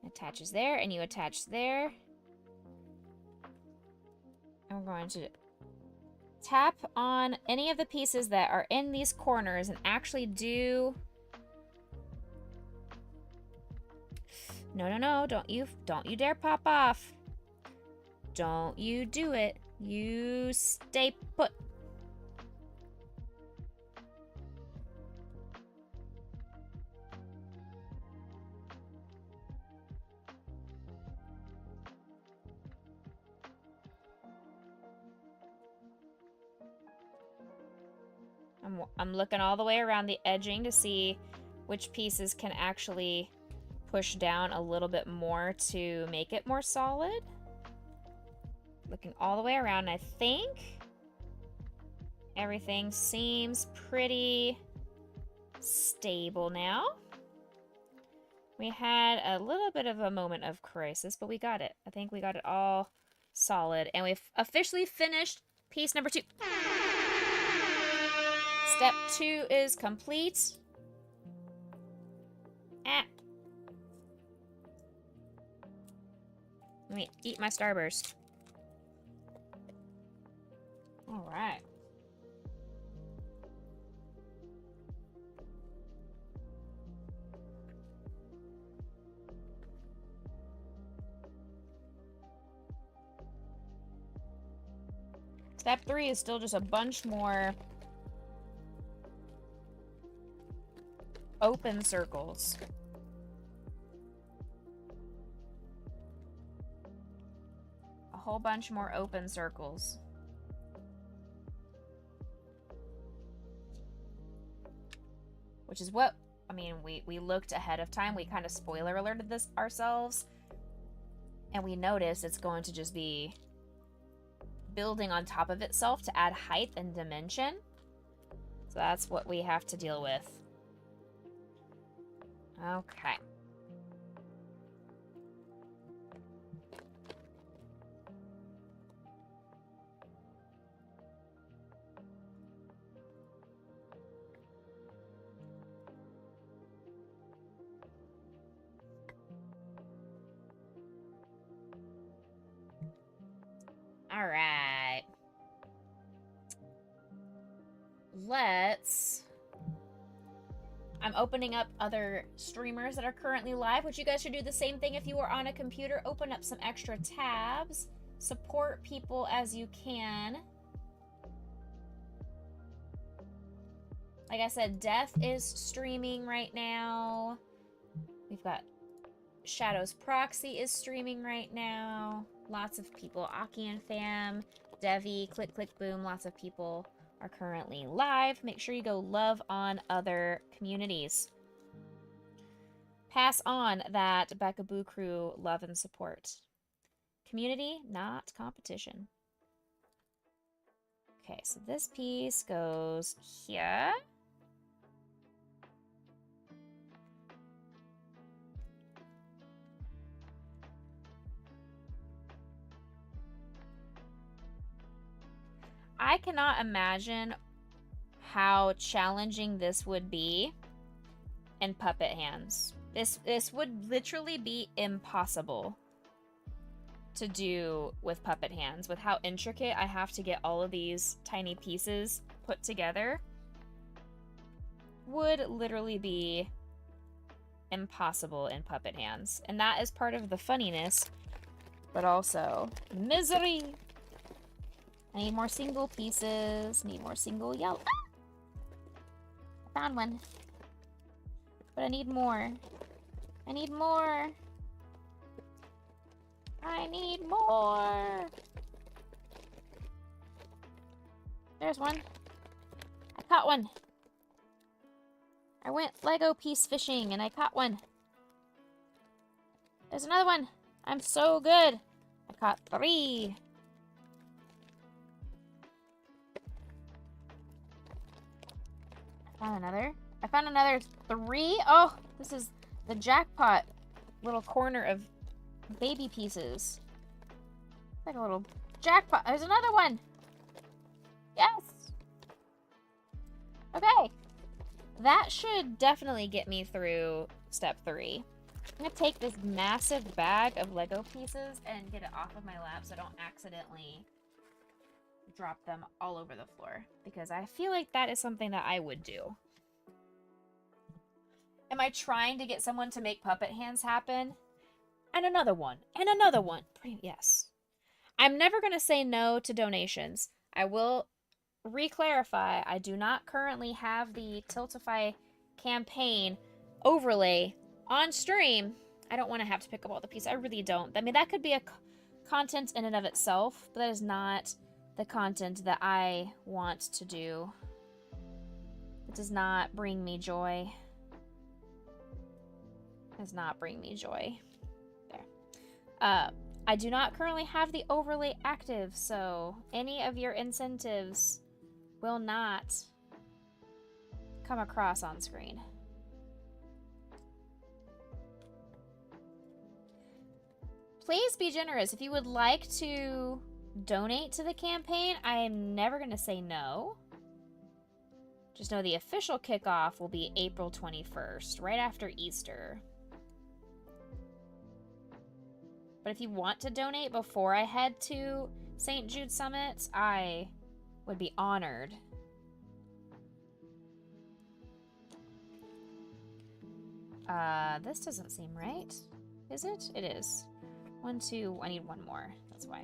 S1: Attaches there, and you attach there. I'm going to tap on any of the pieces that are in these corners and actually do... No, don't you dare pop off. Don't you do it. You stay put. I'm looking all the way around the edging to see which pieces can actually push down a little bit more to make it more solid. Looking all the way around, I think everything seems pretty stable now. We had a little bit of a moment of crisis, but we got it. I think we got it all solid, and we've officially finished piece number 2. Step 2 is complete. Let me eat my Starburst. All right. Step 3 is still just a bunch more open circles. A whole bunch more open circles. Which is what, I mean, we looked ahead of time. We kind of spoiler alerted this ourselves. And we noticed it's going to just be building on top of itself to add height and dimension. So that's what we have to deal with. Okay. I'm opening up other streamers that are currently live, which you guys should do the same thing if you are on a computer. Open up some extra tabs. Support people as you can. Like I said, Death is streaming right now. We've got Shadow's Proxy is streaming right now. Lots of people. Aki and Fam, Devi, Click Click Boom, lots of people are currently live. Make sure you go love on other communities. Pass on that Becca Boo Crew love and support. Community, not competition. Okay, so this piece goes here. I cannot imagine how challenging this would be in puppet hands. This would literally be impossible to do with puppet hands, with how intricate I have to get all of these tiny pieces put together. Would literally be impossible in puppet hands. And that is part of the funniness, but also misery. I need more single pieces. Need more single yellow. Ah! I found one. But I need more. I need more. I need more. There's one. I caught one. I went Lego piece fishing and I caught one. There's another one. I'm so good. I caught 3. I found another 3. Oh, this is the jackpot little corner of baby pieces. Like a little jackpot. There's another one. Yes. Okay. That should definitely get me through step 3. I'm going to take this massive bag of Lego pieces and get it off of my lap so I don't accidentally drop them all over the floor, because I feel like that is something that I would do. Am I trying to get someone to make puppet hands happen? And another one. And another one. Yes. I'm never going to say no to donations. I will re-clarify, I do not currently have the Tiltify campaign overlay on stream. I don't want to have to pick up all the pieces. I really don't. I mean, that could be a content in and of itself, but that is not the content that I want to do. It does not bring me joy. It does not bring me joy. There. I do not currently have the overlay active, so any of your incentives will not come across on screen. Please be generous. If you would like to donate to the campaign, I am never going to say no. Just know the official kickoff will be April 21st, right after Easter. But if you want to donate before I head to St. Jude Summit, I would be honored. This doesn't seem right. Is it? It is. 1, 2, I need one more. That's why.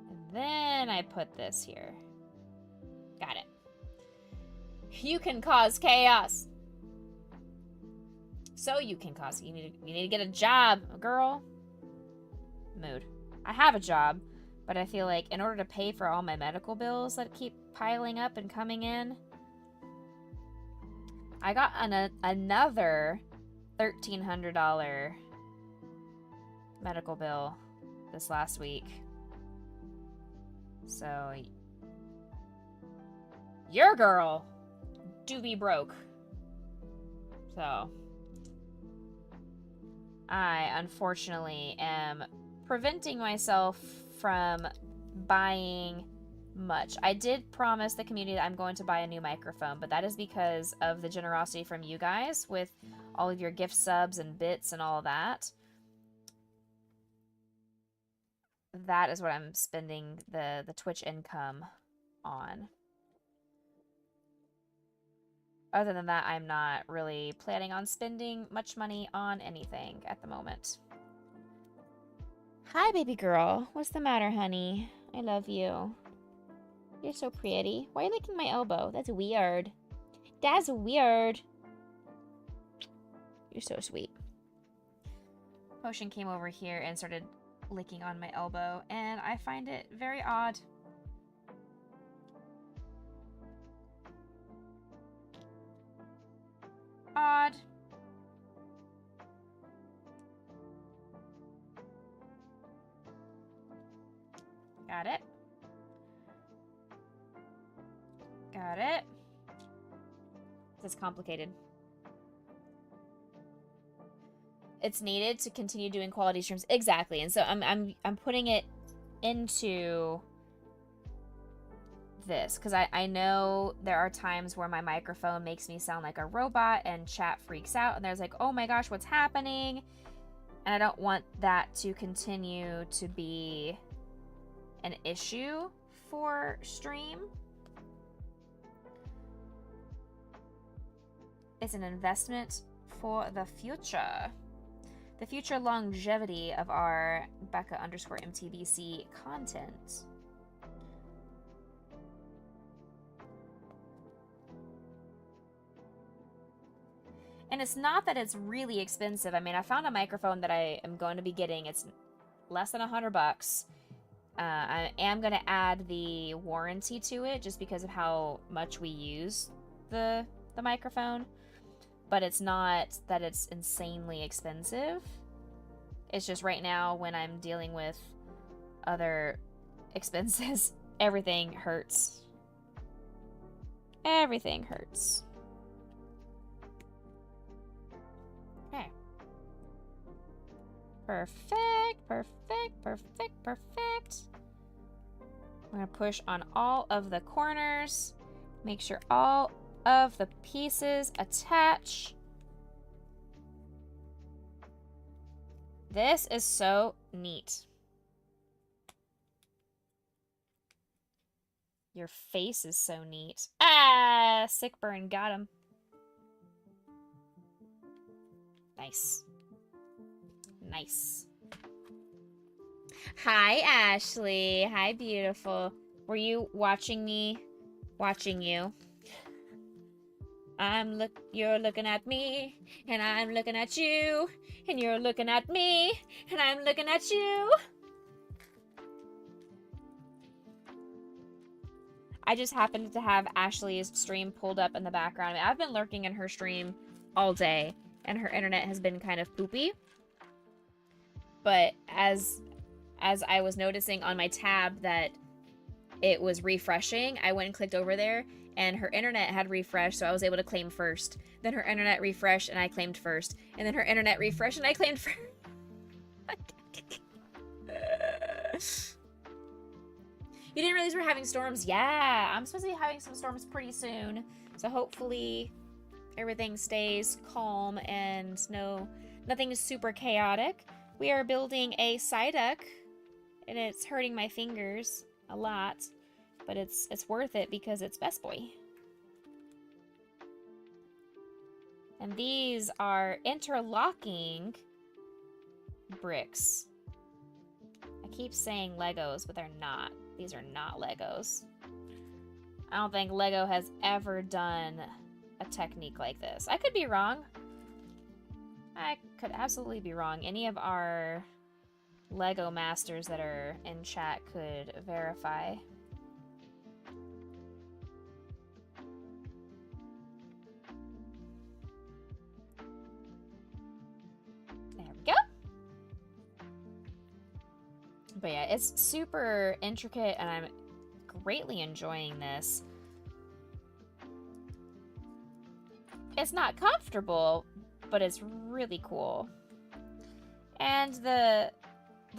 S1: And then I put this here. Got it. You can cause chaos. So you can cause. You need to get a job, girl. Mood. I have a job, but I feel like in order to pay for all my medical bills that keep piling up and coming in, I got another $1,300 medical bill this last week. So your girl do be broke. So I unfortunately am preventing myself from buying much. I did promise the community that I'm going to buy a new microphone, but that is because of the generosity from you guys with all of your gift subs and bits and all that. that is what I'm spending the Twitch income on. Other than that, I'm not really planning on spending much money on anything at the moment. Hi, baby girl. What's the matter, honey? I love you. You're so pretty. Why are you licking my elbow? That's weird. That's weird. You're so sweet. Potion came over here and started licking on my elbow, and I find it very odd. Odd. Got it. Got it. This is complicated. It's needed to continue doing quality streams. Exactly. And so I'm putting it into this because I know there are times where my microphone makes me sound like a robot and chat freaks out and there's like, oh my gosh, what's happening? And I don't want that to continue to be an issue for stream. It's an investment for the future. The future longevity of our Becca_MTBC content. And it's not that it's really expensive. I mean, I found a microphone that I am going to be getting. It's less than $100. I am going to add the warranty to it just because of how much we use the microphone. But it's not that it's insanely expensive. It's just right now when I'm dealing with other expenses, everything hurts. Everything hurts. Okay. Perfect, perfect, perfect, perfect. I'm going to push on all of the corners. Make sure all of the pieces attach. This is so neat. Your face is so neat. Ah, sick burn, got him. Nice. Nice. Hi, Ashley. Hi, beautiful. Were you watching me? Watching you. You're looking at me, and I'm looking at you, and you're looking at me, and I'm looking at you. I just happened to have Ashley's stream pulled up in the background. I mean, I've been lurking in her stream all day, and her internet has been kind of poopy. But as I was noticing on my tab that it was refreshing, I went and clicked over there, and her internet had refreshed, so I was able to claim first. Then her internet refreshed, and I claimed first. And then her internet refreshed, and I claimed first. You didn't realize we're having storms? Yeah, I'm supposed to be having some storms pretty soon. So hopefully everything stays calm and nothing is super chaotic. We are building a Psyduck, and it's hurting my fingers a lot. But it's worth it because it's Best Boy. And these are interlocking bricks. I keep saying Legos, but they're not. These are not Legos. I don't think Lego has ever done a technique like this. I could be wrong. I could absolutely be wrong. Any of our Lego masters that are in chat could verify. But yeah, it's super intricate and I'm greatly enjoying this. It's not comfortable, but it's really cool. And the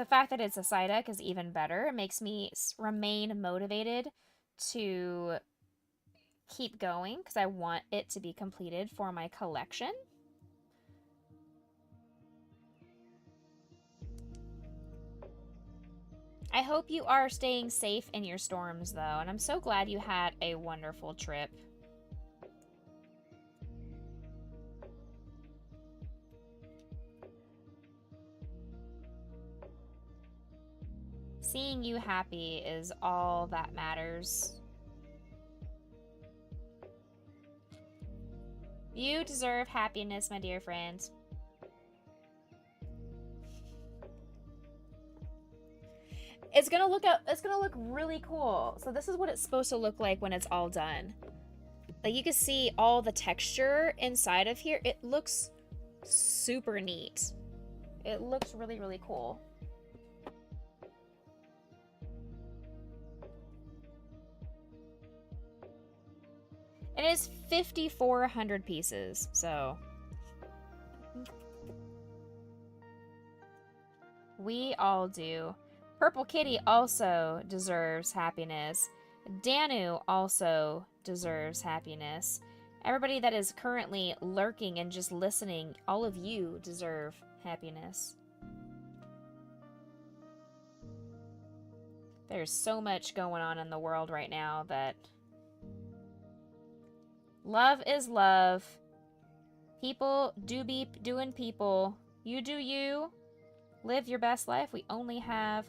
S1: fact that it's a Psyduck is even better. It makes me remain motivated to keep going because I want it to be completed for my collection. I hope you are staying safe in your storms, though, and I'm so glad you had a wonderful trip. Seeing you happy is all that matters. You deserve happiness, my dear friend. It's gonna look really cool. So this is what it's supposed to look like when it's all done. Like, you can see all the texture inside of here. It looks super neat. It looks really, really cool. It is 5,400 pieces, so we all do. Purple Kitty also deserves happiness. Danu also deserves happiness. Everybody that is currently lurking and just listening, all of you deserve happiness. There's so much going on in the world right now that love is love. People do be doing people. You do you. Live your best life. We only have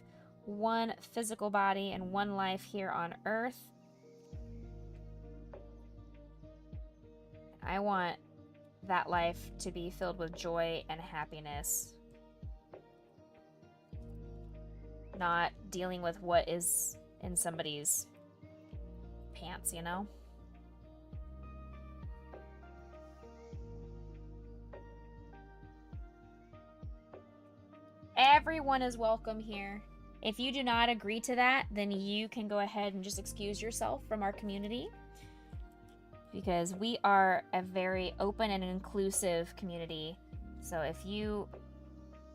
S1: one physical body and one life here on Earth. I want that life to be filled with joy and happiness. Not dealing with what is in somebody's pants, you know? Everyone is welcome here. If you do not agree to that, then you can go ahead and just excuse yourself from our community, because we are a very open and inclusive community. So if you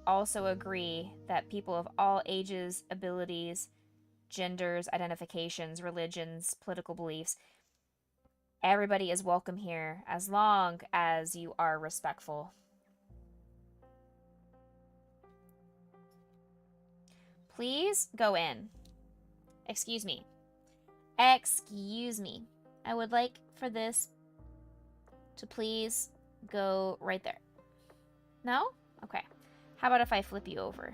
S1: also agree that people of all ages, abilities, genders, identifications, religions, political beliefs, everybody is welcome here as long as you are respectful. Please go in. Excuse me. Excuse me. I would like for this to please go right there. No? Okay. How about if I flip you over?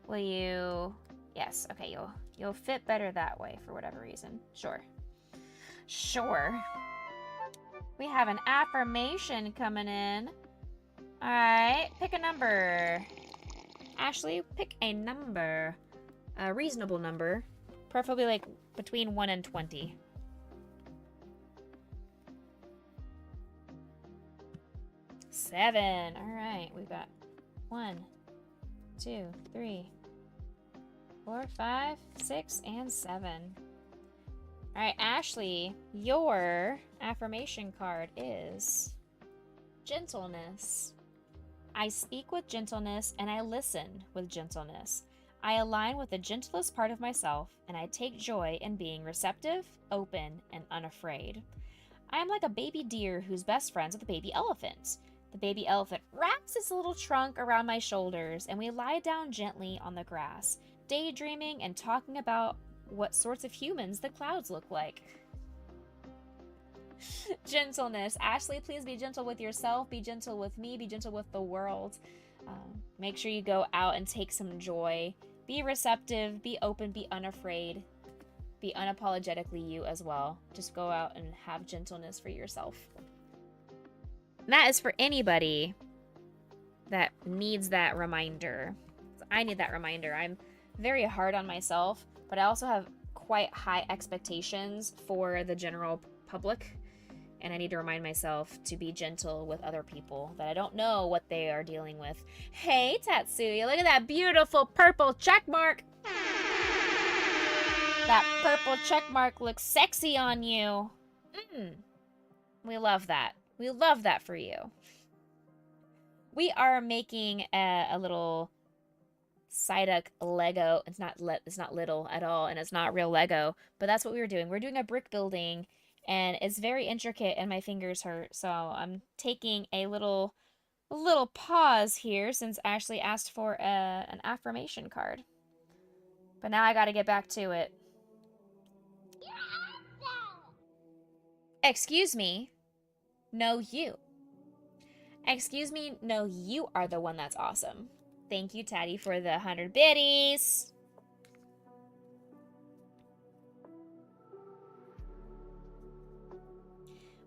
S1: Will you... Yes, okay, you'll fit better that way for whatever reason. Sure. Sure. We have an affirmation coming in. Alright, pick a number. Ashley, pick a number. A reasonable number. Preferably like between 1 and 20. Seven. Alright, we've got 1, 2, 3, 4, 5, 6, and 7. Alright, Ashley, your affirmation card is gentleness. I speak with gentleness and I listen with gentleness. I align with the gentlest part of myself and I take joy in being receptive, open, and unafraid. I am like a baby deer who's best friends with a baby elephant. The baby elephant wraps its little trunk around my shoulders and we lie down gently on the grass, daydreaming and talking about what sorts of humans the clouds look like. Gentleness. Ashley, please be gentle with yourself, be gentle with me, be gentle with the world. Make sure you go out and take some joy. Be receptive, be open, be unafraid. Be unapologetically you as well. Just go out and have gentleness for yourself. And that is for anybody that needs that reminder. I need that reminder. I'm very hard on myself, but I also have quite high expectations for the general public. And I need to remind myself to be gentle with other people that I don't know what they are dealing with. Hey, Tatsuya, look at that beautiful purple check mark. That purple check mark looks sexy on you. We love that. We love that for you. We are making a little Psyduck Lego. It's not little at all, and it's not real Lego, but that's what we were doing. We're doing a brick building, and it's very intricate, and my fingers hurt, so I'm taking a little pause here since Ashley asked for an affirmation card. But now I gotta get back to it. Excuse me. No, you. Excuse me. No, you are the one that's awesome. Thank you, Taddy, for the 100 biddies.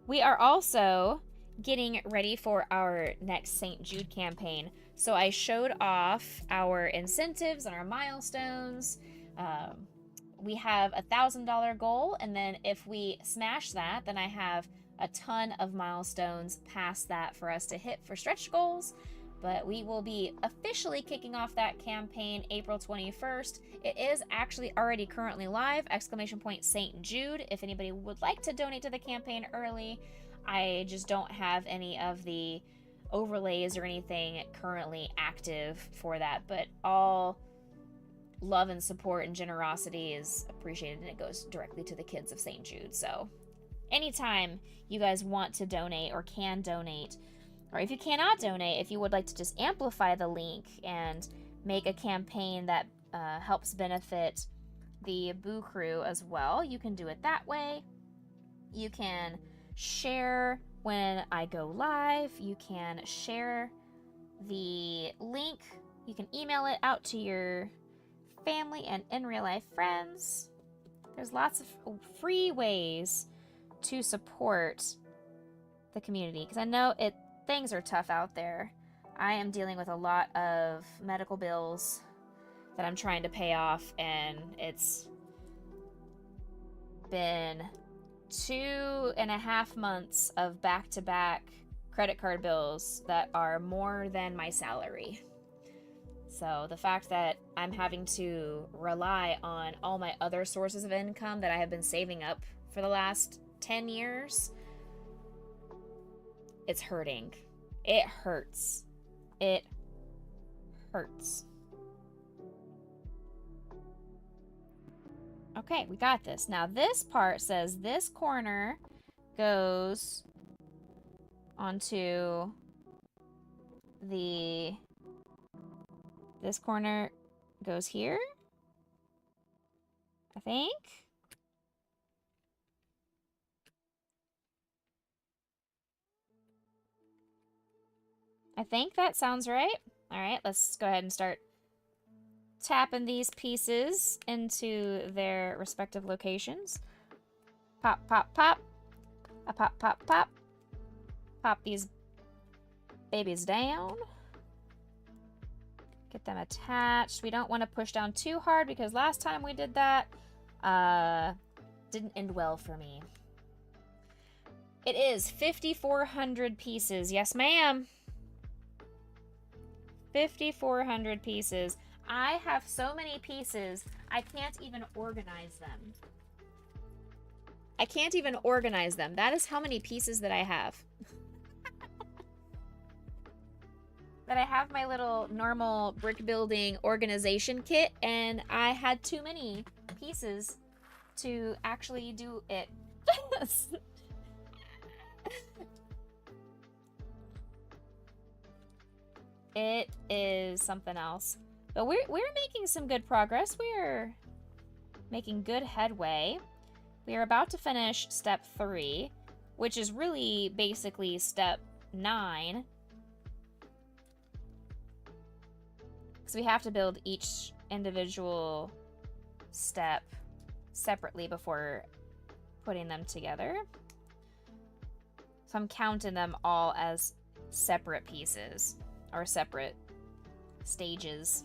S1: We are also getting ready for our next St. Jude campaign. So I showed off our incentives and our milestones. We have a $1,000 goal, and then if we smash that, then I have a ton of milestones past that for us to hit for stretch goals. But we will be officially kicking off that campaign April 21st. It is actually already currently live, !St. Jude, if anybody would like to donate to the campaign early. I just don't have any of the overlays or anything currently active for that, but all love and support and generosity is appreciated, and it goes directly to the kids of St. Jude. So anytime you guys want to donate or can donate, or if you cannot donate, if you would like to just amplify the link and make a campaign that helps benefit the Boo Crew as well, you can do it that way. You can share when I go live. You can share the link. You can email it out to your family and in real life friends. There's lots of free ways to support the community, because I know things are tough out there. I am dealing with a lot of medical bills that I'm trying to pay off, and it's been 2.5 months of back-to-back credit card bills that are more than my salary. So the fact that I'm having to rely on all my other sources of income that I have been saving up for the last 10 years, it's hurting. It hurts. It hurts. Okay, we got this. Now this part says this corner goes onto the... This corner goes here, I think. I think that sounds right. All right, let's go ahead and start tapping these pieces into their respective locations. Pop, pop, pop. A pop, pop, pop. Pop these babies down. Get them attached. We don't want to push down too hard, because last time we did that, didn't end well for me. It is 5,400 pieces. Yes, ma'am. 5,400 pieces. I have so many pieces, I can't even organize them. I can't even organize them. That is how many pieces that I have. That I have my little normal brick building organization kit, and I had too many pieces to actually do it. It is something else. But we're making some good progress. We're making good headway. We are about to finish step 3, which is really basically step 9. So we have to build each individual step separately before putting them together. So I'm counting them all as separate pieces, or separate stages.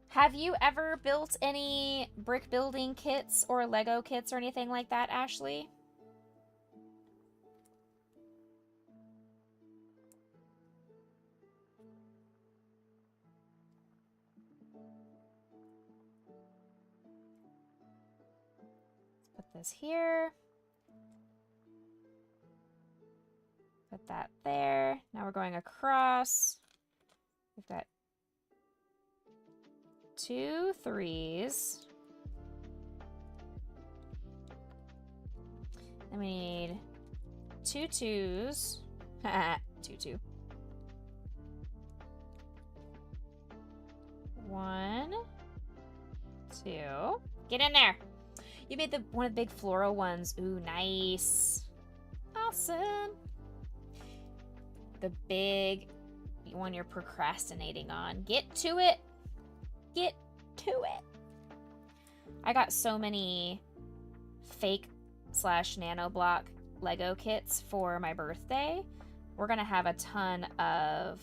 S1: Have you ever built any brick building kits or Lego kits or anything like that, Ashley? Put this here. Put that there. Now we're going across. We've got 2 3s. Then we need 2 2s. 2 2. 2. Get in there. You made one of the big floral ones. Ooh, nice. Awesome. The big one you're procrastinating on. Get to it. Get to it. I got so many fake / nano block Lego kits for my birthday. We're gonna have a ton of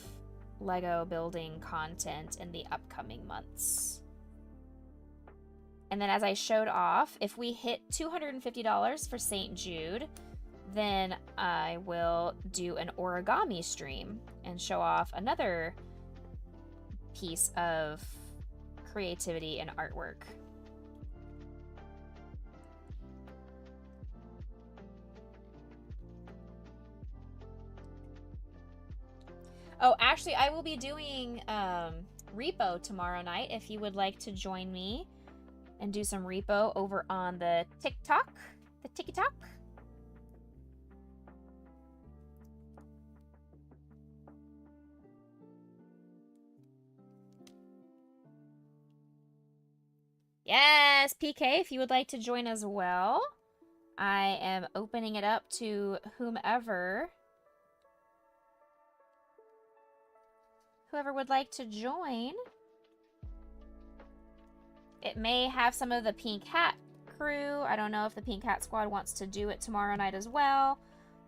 S1: Lego building content in the upcoming months. And then as I showed off, if we hit $250 for St. Jude, then I will do an origami stream and show off another piece of creativity and artwork. Oh, actually, I will be doing repo tomorrow night if you would like to join me and do some repo over on the TikTok, the TikTok. Yes, PK, if you would like to join as well. I am opening it up to whomever would like to join. It may have some of the Pink Hat crew. I don't know if the Pink Hat Squad wants to do it tomorrow night as well,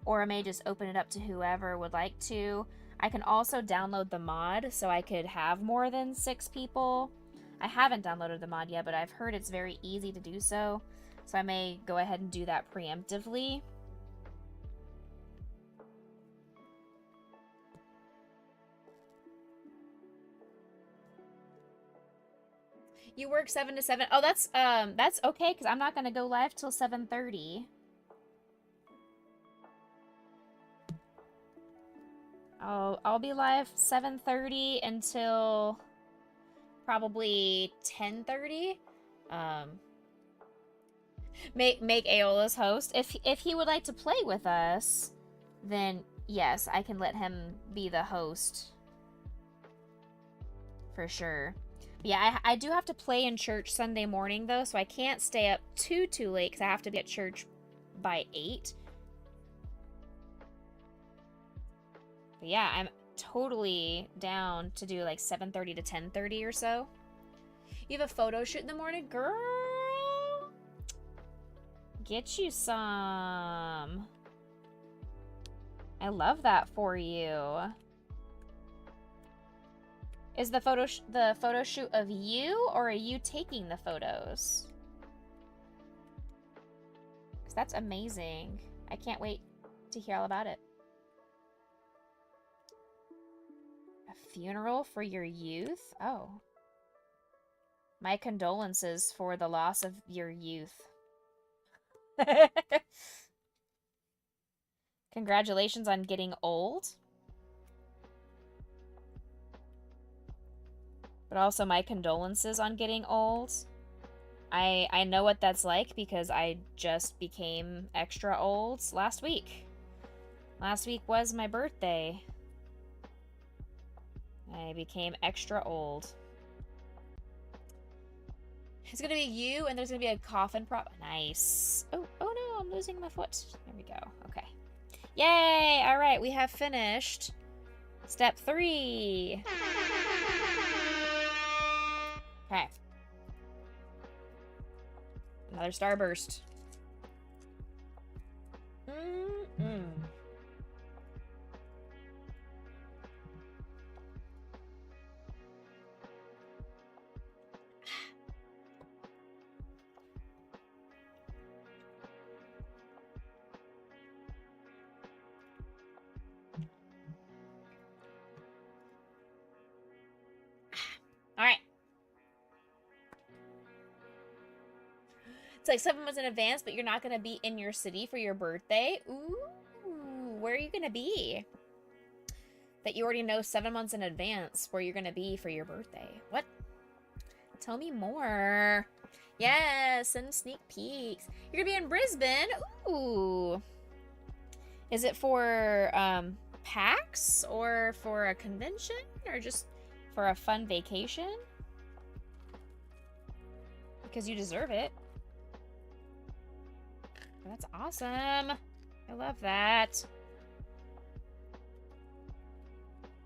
S1: or I may just open it up to whoever would like to. I can also download the mod so I could have more than 6 people. I haven't downloaded the mod yet, but I've heard it's very easy to do so. So I may go ahead and do that preemptively. You work 7 to 7. Oh, that's okay, because I'm not gonna go live till 7:30. I'll be live 7:30 until probably 10:30. Make Aeola's host. If he would like to play with us, then yes, I can let him be the host for sure. Yeah, I do have to play in church Sunday morning, though, so I can't stay up too late, because I have to be at church by 8. But yeah, I'm totally down to do like 7:30 to 10:30 or so. You have a photo shoot in the morning? Girl! Get you some. I love that for you. Is the photo shoot of you, or are you taking the photos? Because that's amazing. I can't wait to hear all about it. A funeral for your youth? Oh. My condolences for the loss of your youth. Congratulations on getting old. But also my condolences on getting old. I know what that's like because I just became extra old last week. Last week was my birthday. I became extra old. It's gonna be you, and there's gonna be a coffin prop. Nice. Oh no, I'm losing my foot. There we go. Okay. Yay! All right, we have finished step 3. Okay. Another starburst. All right. It's like 7 months in advance, but you're not going to be in your city for your birthday. Ooh, where are you going to be? That you already know 7 months in advance where you're going to be for your birthday. What? Tell me more. Yes, send sneak peeks. You're going to be in Brisbane. Ooh. Is it for PAX or for a convention or just for a fun vacation? because you deserve it. That's awesome. I love that.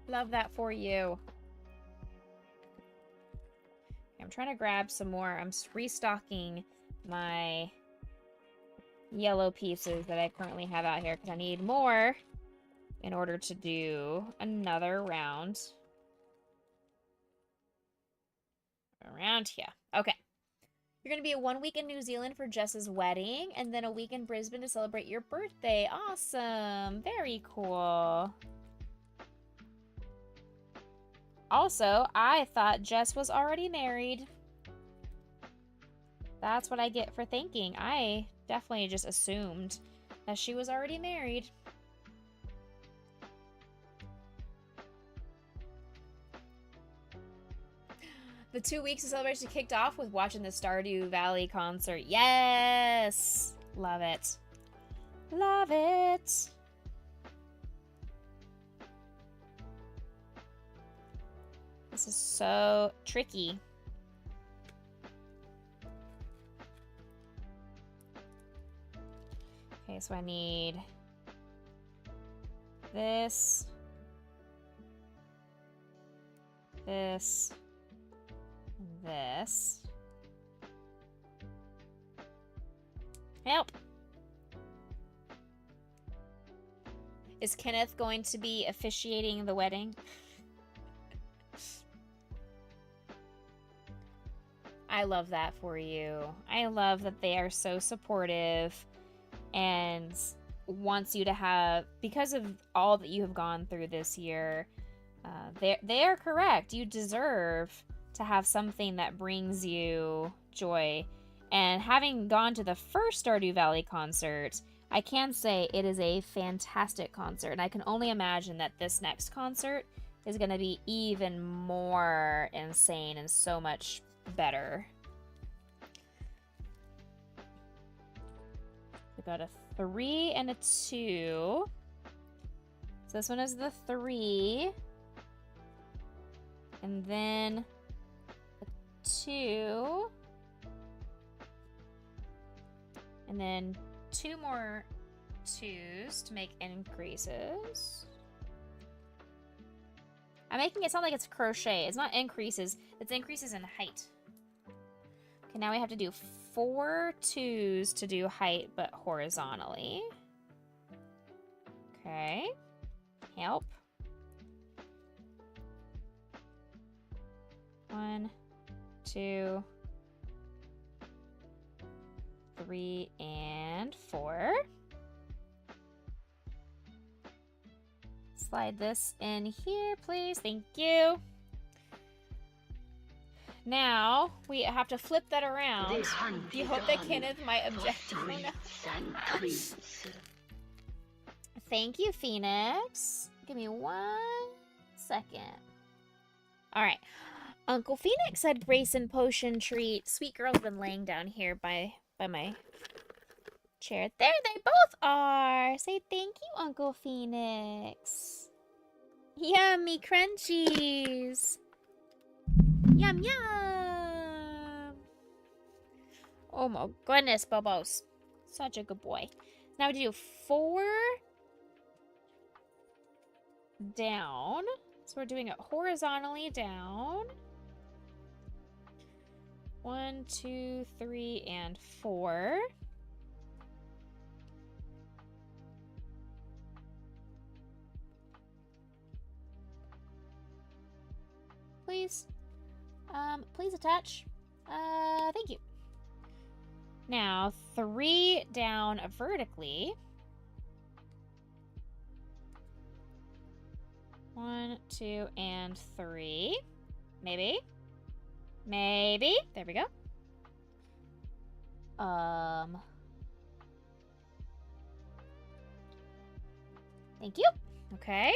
S1: Love that for you. I'm trying to grab some more. I'm restocking my yellow pieces that I currently have out here because I need more in order to do another round around here. Okay. You're going to be 1 week in New Zealand for Jess's wedding and then a week in Brisbane to celebrate your birthday. Awesome. Very cool. Also, I thought Jess was already married. That's what I get for thinking. I definitely just assumed that she was already married. The 2 weeks of celebration kicked off with watching the Stardew Valley concert. Yes! Love it. Love it! This is so tricky. Okay, so I need this, this, this. Help! Is Kenneth going to be officiating the wedding? I love that for you. I love that they are so supportive and wants you to have, because of all that you have gone through this year, they are correct. You deserve to have something that brings you joy. And having gone to the first Stardew Valley concert, I can say it is a fantastic concert. And I can only imagine that this next concert is going to be even more insane and so much better. We got a 3 and a 2. So this one is the 3. And then a 2. And then 2 more 2s to make increases. I'm making it sound like it's crochet. It's not increases. It's increases in height. Okay, now we have to do 4 2s to do height, but horizontally. Okay. Help. 1, 2, 3, and 4. Slide this in here, please. Thank you. Now, we have to flip that around. Do you hope that Kenneth might object? Oh, no. Thank you, Phoenix. Give me 1 second. All right. Uncle Phoenix said Grace and Potion treat. Sweet girl's been laying down here by my chair. There they both are. Say thank you, Uncle Phoenix. Yummy crunchies. Yum, yum. Oh my goodness, Bubbles. Such a good boy. Now we do 4 down. So we're doing it horizontally down. 1, 2, 3, and 4. Please. Please attach. Thank you. Now, 3 down vertically. 1, 2, and 3. Maybe. Maybe. There we go. Thank you. Okay.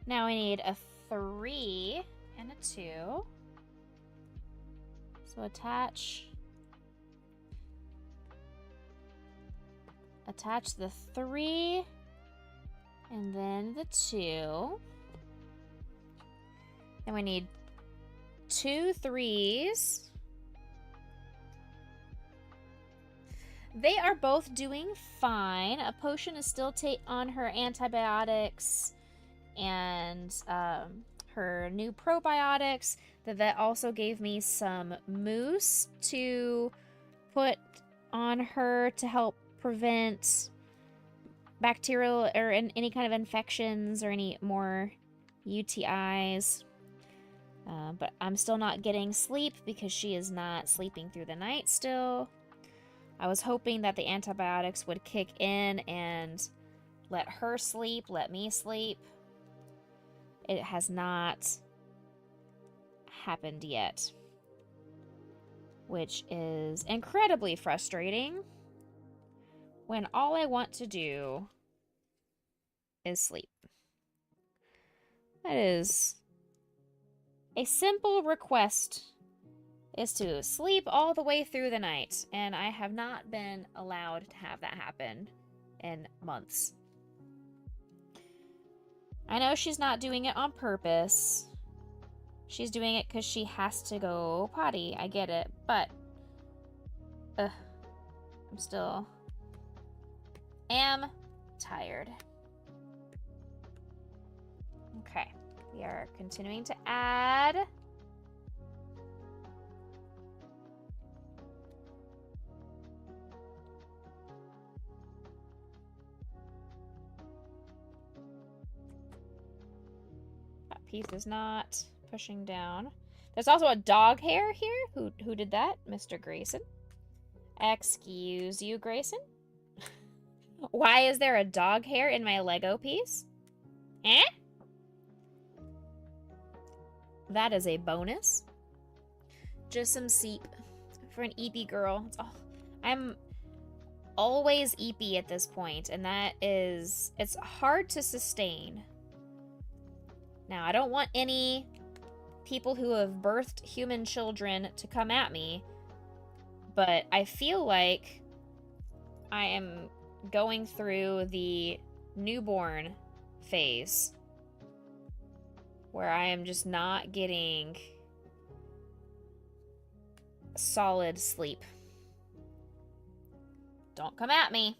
S1: Now we need a 3 and a 2. So attach the 3 and then the 2. Then we need 2 3s They are both doing fine. A potion is still on her antibiotics and her new probiotics. The vet also gave me some mousse to put on her to help prevent bacterial or any kind of infections or any more UTIs. But I'm still not getting sleep because she is not sleeping through the night still. I was hoping that the antibiotics would kick in and let her sleep, let me sleep. It has not happened yet, which is incredibly frustrating when all I want to do is sleep. That is a simple request, is to sleep all the way through the night, and I have not been allowed to have that happen in months. I know she's not doing it on purpose. She's doing it because she has to go potty. I get it, but I'm still am tired. Okay, we are continuing to add. That piece is not pushing down. There's also a dog hair here. Who did that? Mr. Grayson. Excuse you, Grayson? Why is there a dog hair in my Lego piece? Eh? That is a bonus. Just some seep for an eepy girl. I'm always eepy at this point, and it's hard to sustain. Now, I don't want any people who have birthed human children to come at me, but I feel like I am going through the newborn phase where I am just not getting solid sleep. Don't come at me.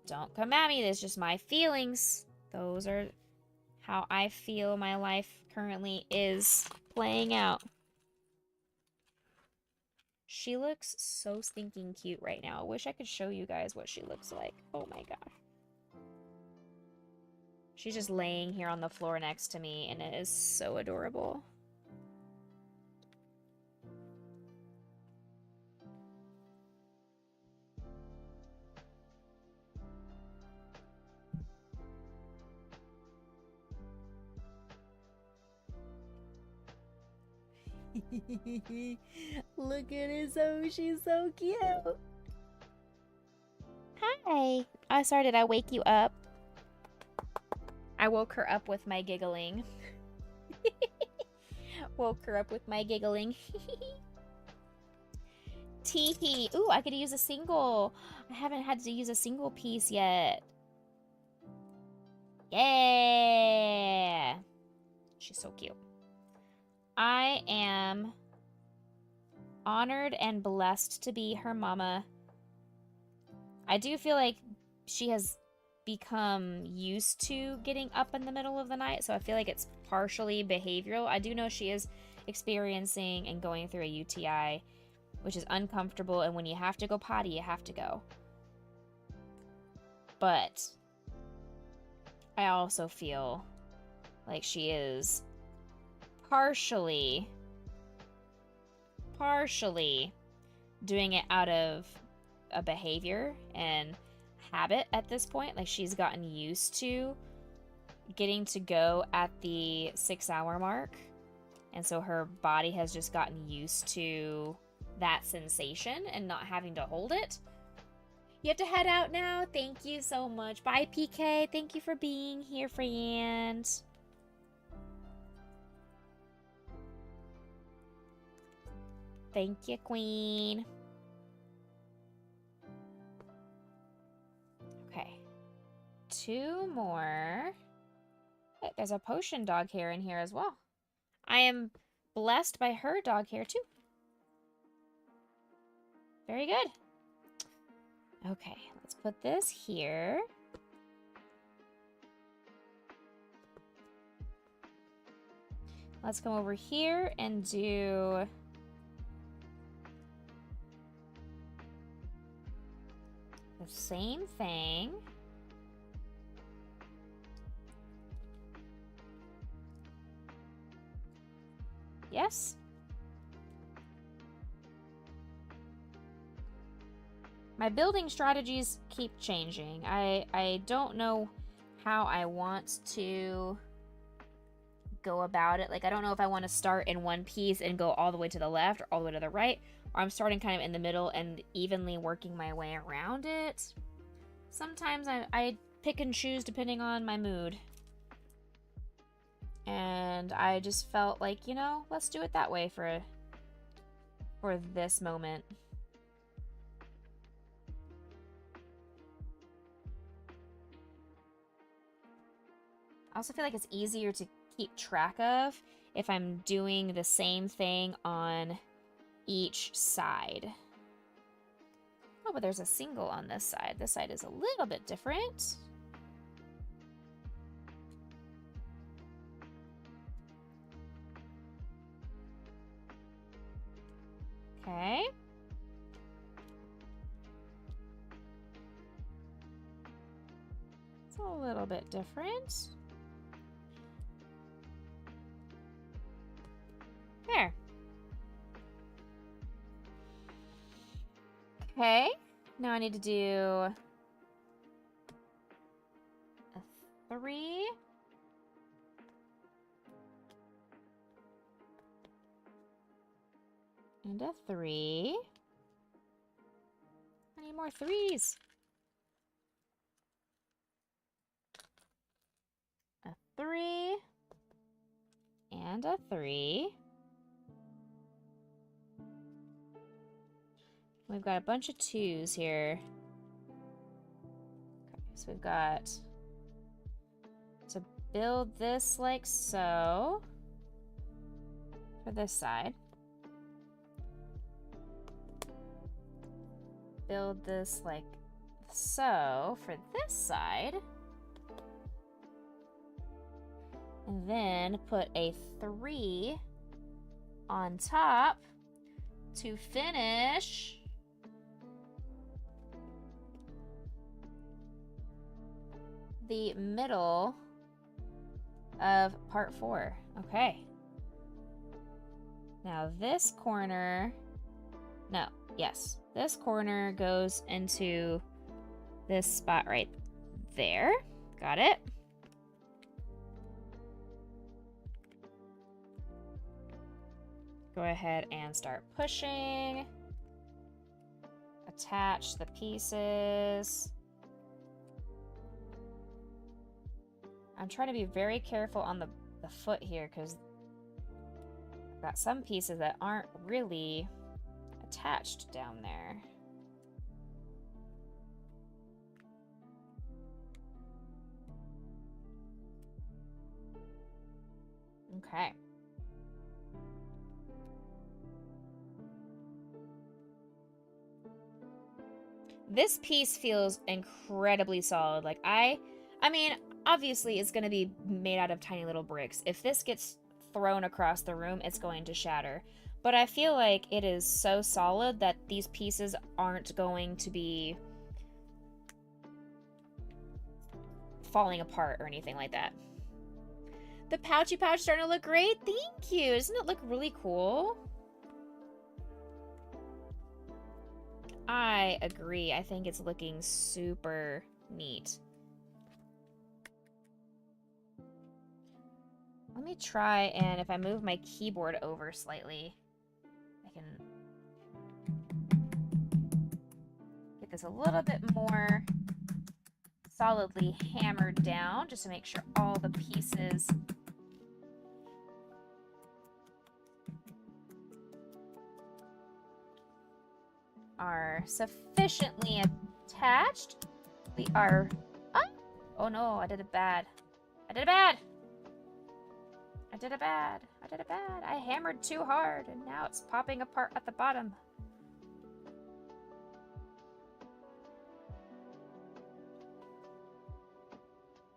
S1: Don't come at me. That's just my feelings. Those are how I feel my life currently is playing out. She looks so stinking cute right now. I wish I could show you guys what she looks like. Oh my gosh. She's just laying here on the floor next to me, and it is so adorable. Look at her, she's so cute. Hi. I'm sorry, did I wake you up? I woke her up with my giggling. Woke her up with my giggling. Teehee. Ooh, I could use a single. I haven't had to use a single piece yet. Yeah. She's so cute. I am honored and blessed to be her mama. I do feel like she has become used to getting up in the middle of the night, so I feel like it's partially behavioral. I do know she is experiencing and going through a UTI, which is uncomfortable, and when you have to go potty, you have to go. But I also feel like she is partially doing it out of a behavior and habit at this point. Like, she's gotten used to getting to go at the 6-hour mark, and so her body has just gotten used to that sensation and not having to hold it. You have to head out now. Thank you so much. Bye, PK. Thank you for being here, friend. Thank you, Queen. Okay. 2 more. Hey, there's a potion dog hair in here as well. I am blessed by her dog hair, too. Very good. Okay, let's put this here. Let's come over here and do the same thing. Yes. My building strategies keep changing. I don't know how I want to go about it. Like, I don't know if I want to start in one piece and go all the way to the left or all the way to the right, or I'm starting kind of in the middle and evenly working my way around it. Sometimes I pick and choose depending on my mood. And I just felt like, you know, let's do it that way for this moment. I also feel like it's easier to keep track of if I'm doing the same thing on each side. Oh, but there's a single on this side. This side is a little bit different. Okay. It's a little bit different. There. Okay. Now I need to do a 3. And a 3. I need more 3s. A 3. And a 3. We've got a bunch of 2s here. Okay, so we've got to build this like so for this side. Build this like so for this side. And then put a 3 on top to finish the middle of part 4. Okay. Now this corner, no, yes, this corner goes into this spot right there. Got it. Go ahead and start pushing. Attach the pieces. I'm trying to be very careful on the foot here because I've got some pieces that aren't really attached down there. Okay. This piece feels incredibly solid. Like I mean, obviously it's going to be made out of tiny little bricks. If this gets thrown across the room, it's going to shatter. But I feel like it is so solid that these pieces aren't going to be falling apart or anything like that. The pouchy pouch is starting to look great. Thank you. Doesn't it look really cool? I agree. I think it's looking super neat. Let me try, and if I move my keyboard over slightly, I can get this a little bit more solidly hammered down just to make sure all the pieces are sufficiently attached. We are... Oh no, I did it bad. I did it bad. I did it bad. I did it bad. I hammered too hard and now it's popping apart at the bottom.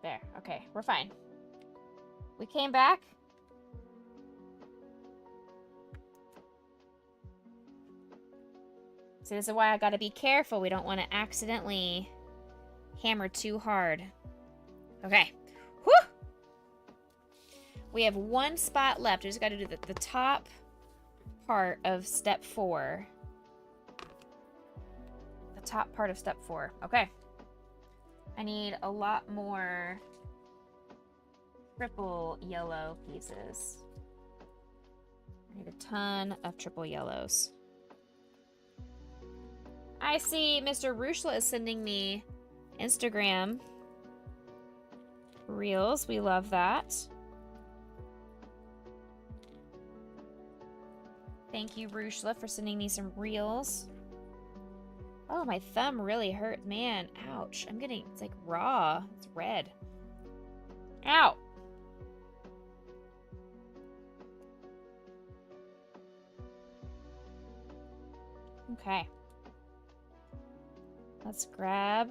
S1: There. Okay, we're fine. We came back. So this is why I gotta be careful. We don't want to accidentally hammer too hard. Okay. Whew! We have one spot left. We just gotta do the top part of step 4. The top part of step 4. Okay. I need a lot more triple yellow pieces. I need a ton of triple yellows. I see Mr. Rushla is sending me Instagram reels. We love that. Thank you, Rushla, for sending me some reels. Oh, my thumb really hurt. Man, ouch. It's like raw. It's red. Ow. Okay. Let's grab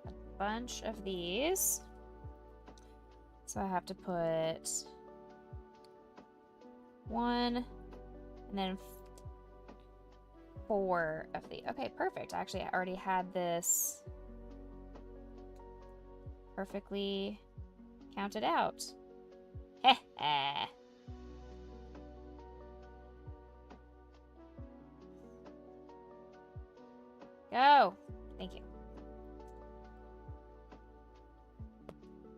S1: a bunch of these. So I have to put 1 and then 4 of these. Okay, perfect. Actually, I already had this perfectly counted out. Heh heh. Go. Thank you.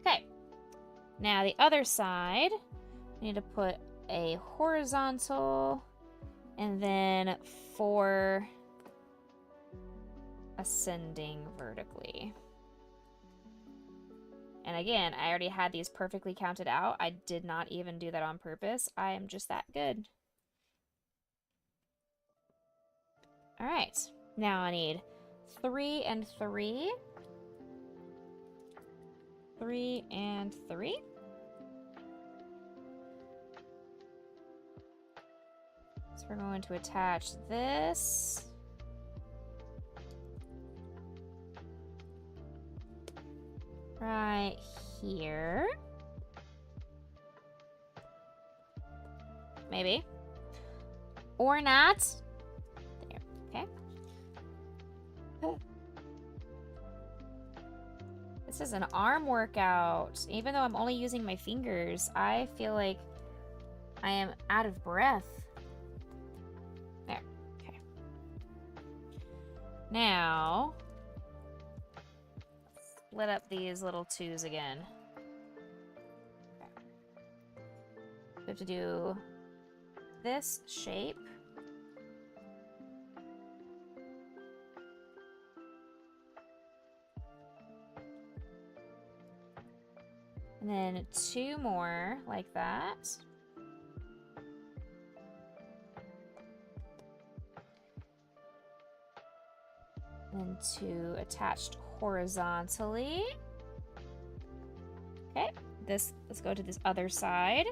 S1: Okay. Now the other side, I need to put a horizontal and then 4 ascending vertically. And again, I already had these perfectly counted out. I did not even do that on purpose. I am just that good. All right. Now I need 3 and 3. 3 and 3. So we're going to attach this. Right here. Maybe. Or not. There. Okay. This is an arm workout. Even though I'm only using my fingers, I feel like I am out of breath. There. Okay. Now, split up these little 2s again. Okay. We have to do this shape. And then 2 more like that. And then 2 attached horizontally. Okay, let's go to this other side.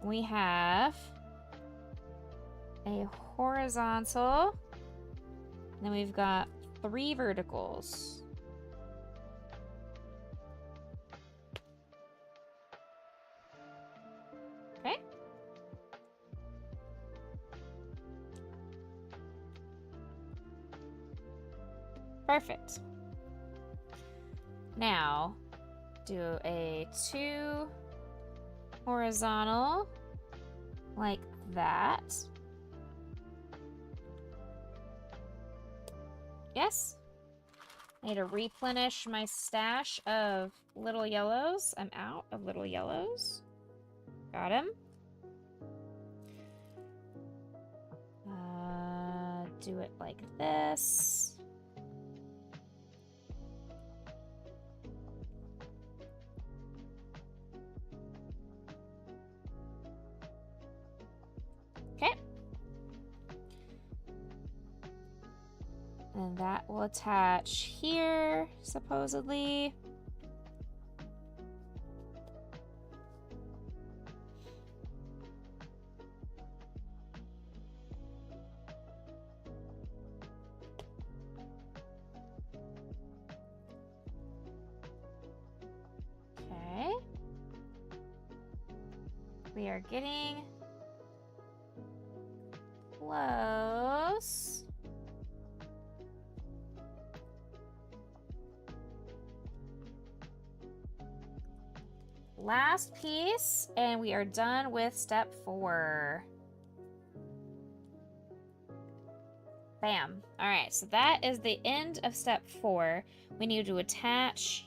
S1: We have a horizontal, and then we've got 3 verticals. Okay. Perfect. Now, do a 2 horizontal like that. Yes. I need to replenish my stash of little yellows. I'm out of little yellows. Got him. Do it like this. Okay. And that will attach here, supposedly. We are getting close. Last piece, and we are done with step 4. Bam. All right, so that is the end of step 4. We need to attach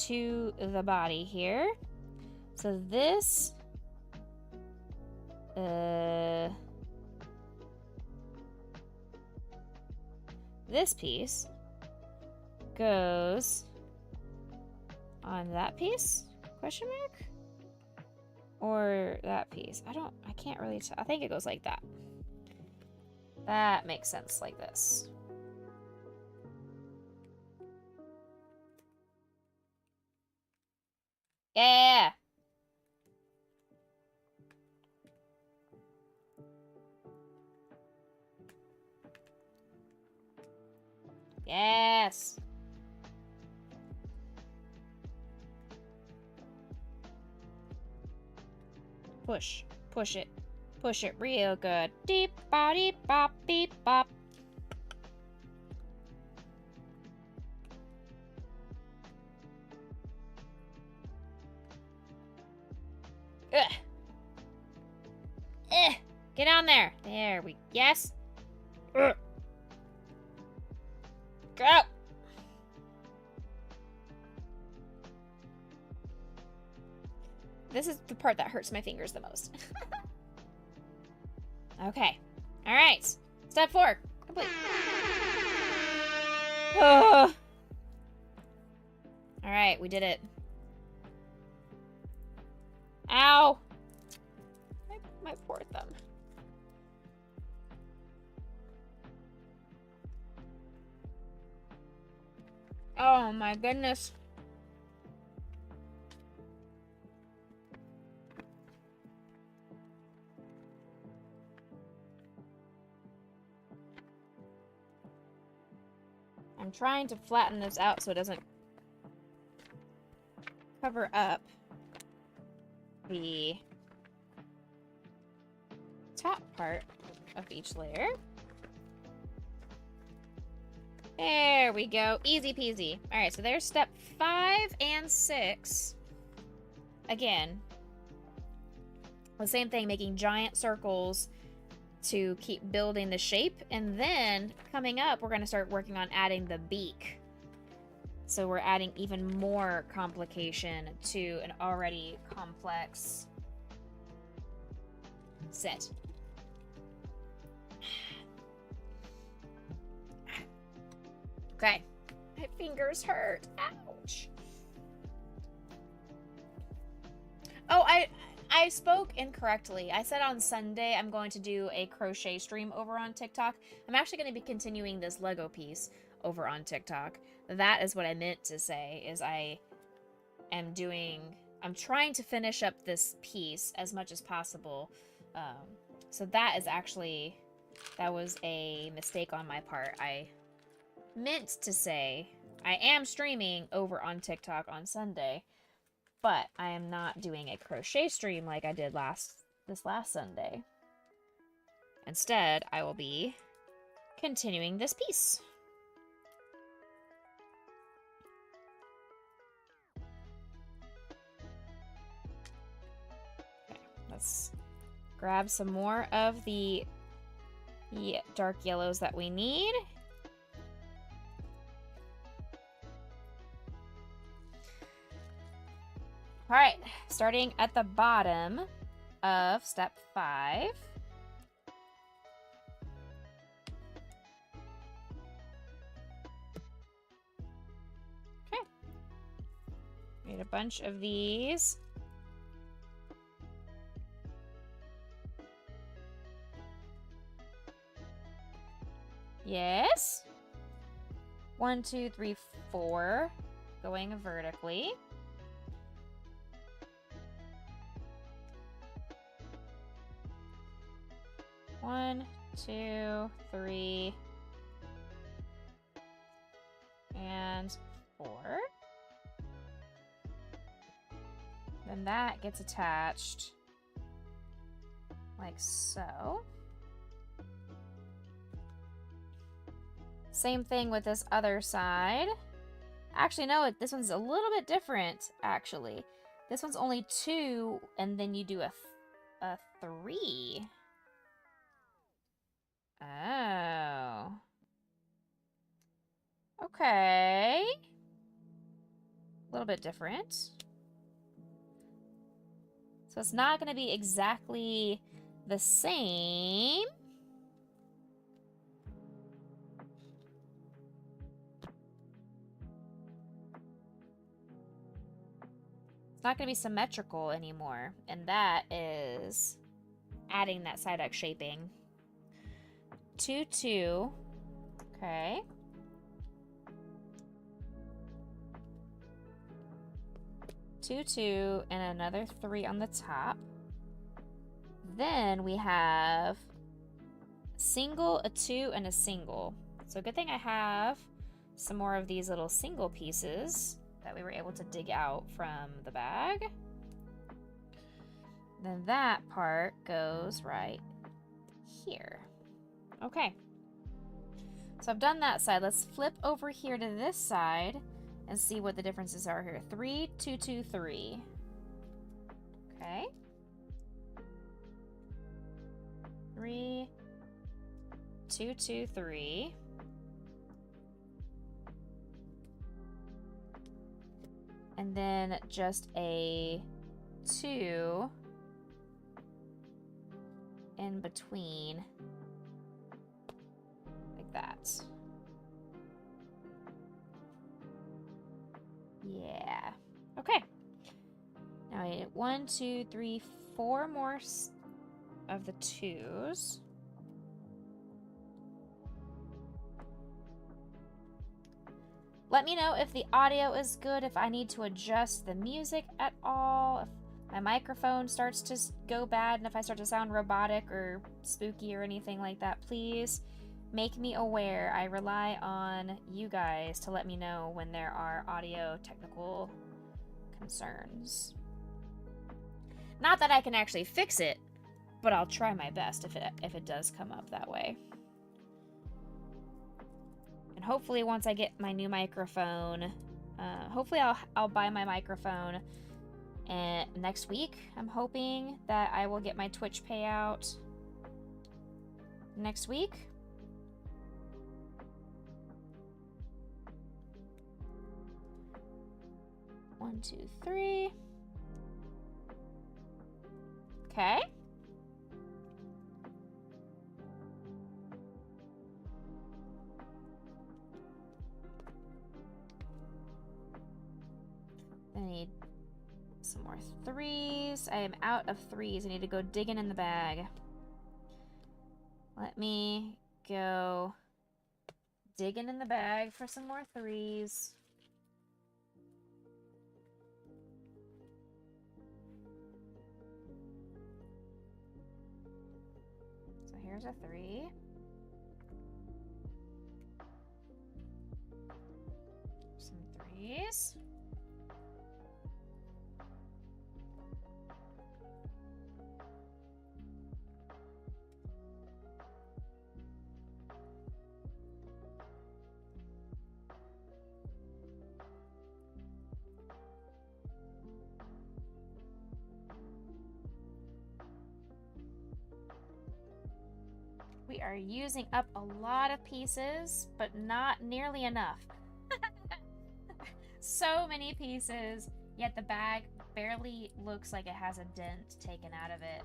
S1: to the body here. So this piece goes on that piece? Question mark? Or that piece? I can't really tell. I think it goes like that. That makes sense like this. Yeah! Yes! Push. Push it. Push it real good. Deep bop, bop, beep bop. Ugh. Get on there. There we. Yes. Ugh. Go. This is the part that hurts my fingers the most. Okay. All right. Step 4. Complete. All right, we did it. Ow. My poor thumb. Oh my goodness. I'm trying to flatten this out so it doesn't cover up the top part of each layer. There we go. Easy peasy. All right, so there's step 5 and 6. Again, the same thing, making giant circles to keep building the shape. And then coming up, we're going to start working on adding the beak. So we're adding even more complication to an already complex set. Okay. My fingers hurt. Ouch. Oh, I spoke incorrectly. I said on Sunday I'm going to do a crochet stream over on TikTok. I'm actually going to be continuing this Lego piece over on TikTok. That is what I meant to say, is I'm trying to finish up this piece as much as possible. So that was a mistake on my part. I meant to say I am streaming over on TikTok on Sunday, but I am not doing a crochet stream like I did this last Sunday. Instead, I will be continuing this piece. Okay, let's grab some more of the dark yellows that we need. All right, starting at the bottom of step 5. Okay. Made a bunch of these. Yes. 1, 2, 3, 4, going vertically. One, 2, 3, and 4. Then that gets attached like so. Same thing with this other side. Actually, no, this one's a little bit different, actually. This one's only 2, and then you do a 3. Oh. Okay. A little bit different. So it's not going to be exactly the same. It's not going to be symmetrical anymore. And that is adding that Psyduck shaping. 2, 2. Okay. Two, 2, and another 3 on the top. Then we have single, a 2, and a single. So good thing I have some more of these little single pieces that we were able to dig out from the bag. Then that part goes right here. Okay. So I've done that side. Let's flip over here to this side and see what the differences are here. 3, 2, 2, 3. Okay. 3, 2, 2, 3. And then just a 2 in between, like that. Yeah. Okay. Now I need 1, 2, 3, 4 more of the 2s. Let me know if the audio is good, if I need to adjust the music at all, if my microphone starts to go bad, and if I start to sound robotic or spooky or anything like that. Please make me aware. I rely on you guys to let me know when there are audio technical concerns. Not that I can actually fix it, but I'll try my best if it does come up that way. And hopefully once I get my new microphone, hopefully I'll buy my microphone next week. I'm hoping that I will get my Twitch payout next week. One, 2, 3. Okay. I need some more 3s. I am out of 3s. I need to go digging in the bag. Let me go digging in the bag for some more 3s. So here's a 3. Some 3s. We are using up a lot of pieces, but not nearly enough. So many pieces, yet the bag barely looks like it has a dent taken out of it.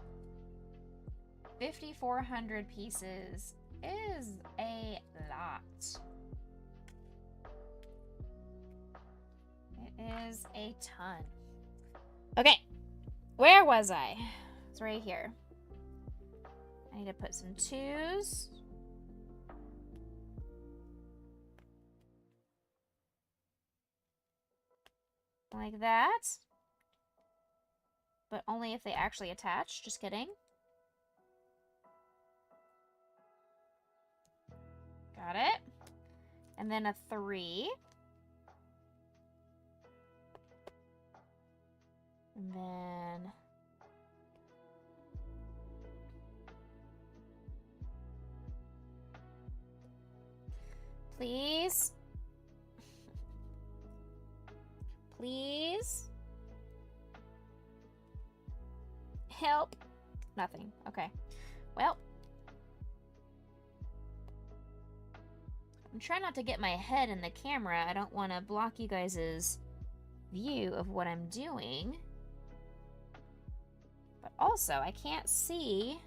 S1: 5,400 pieces is a lot. It is a ton. Okay, where was I? It's right here. I need to put some 2s. Like that. But only if they actually attach. Just kidding. Got it. And then a 3. And then please. Please. Help. Nothing. Okay. Well, I'm trying not to get my head in the camera. I don't want to block you guys' view of what I'm doing. But also, I can't see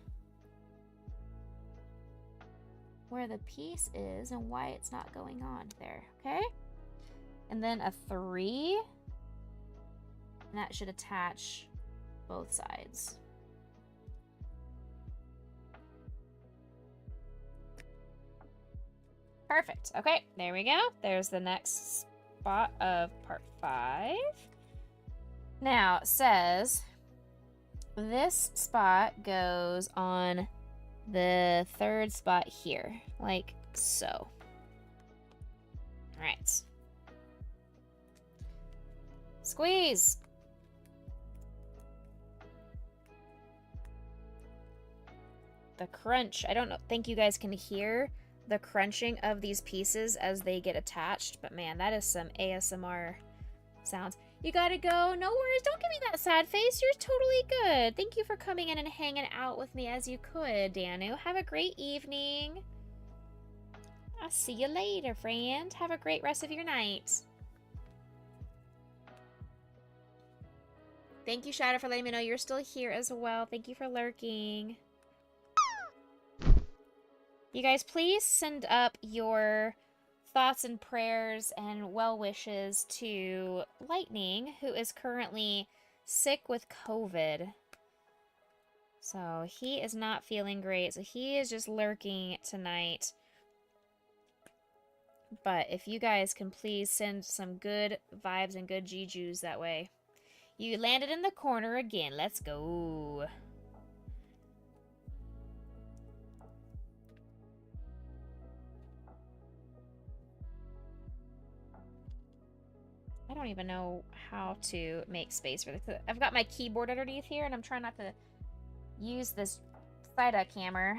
S1: where the piece is and why it's not going on there. Okay? And then a 3. And that should attach both sides. Perfect. Okay, there we go. There's the next spot of part 5. Now, it says this spot goes on the 3rd spot here, like so. All right. Squeeze. The crunch. I don't know. Think you guys can hear the crunching of these pieces as they get attached, but man, that is some ASMR sounds. You gotta go. No worries. Don't give me that sad face. You're totally good. Thank you for coming in and hanging out with me as you could, Danu. Have a great evening. I'll see you later, friend. Have a great rest of your night. Thank you, Shadow, for letting me know you're still here as well. Thank you for lurking. You guys, please send up your thoughts and prayers and well wishes to Lightning, who is currently sick with COVID. So he is not feeling great. So he is just lurking tonight. But if you guys can please send some good vibes and good jujus that way. You landed in the corner again. Let's go. I don't even know how to make space for this. I've got my keyboard underneath here, and I'm trying not to use this Psyduck hammer.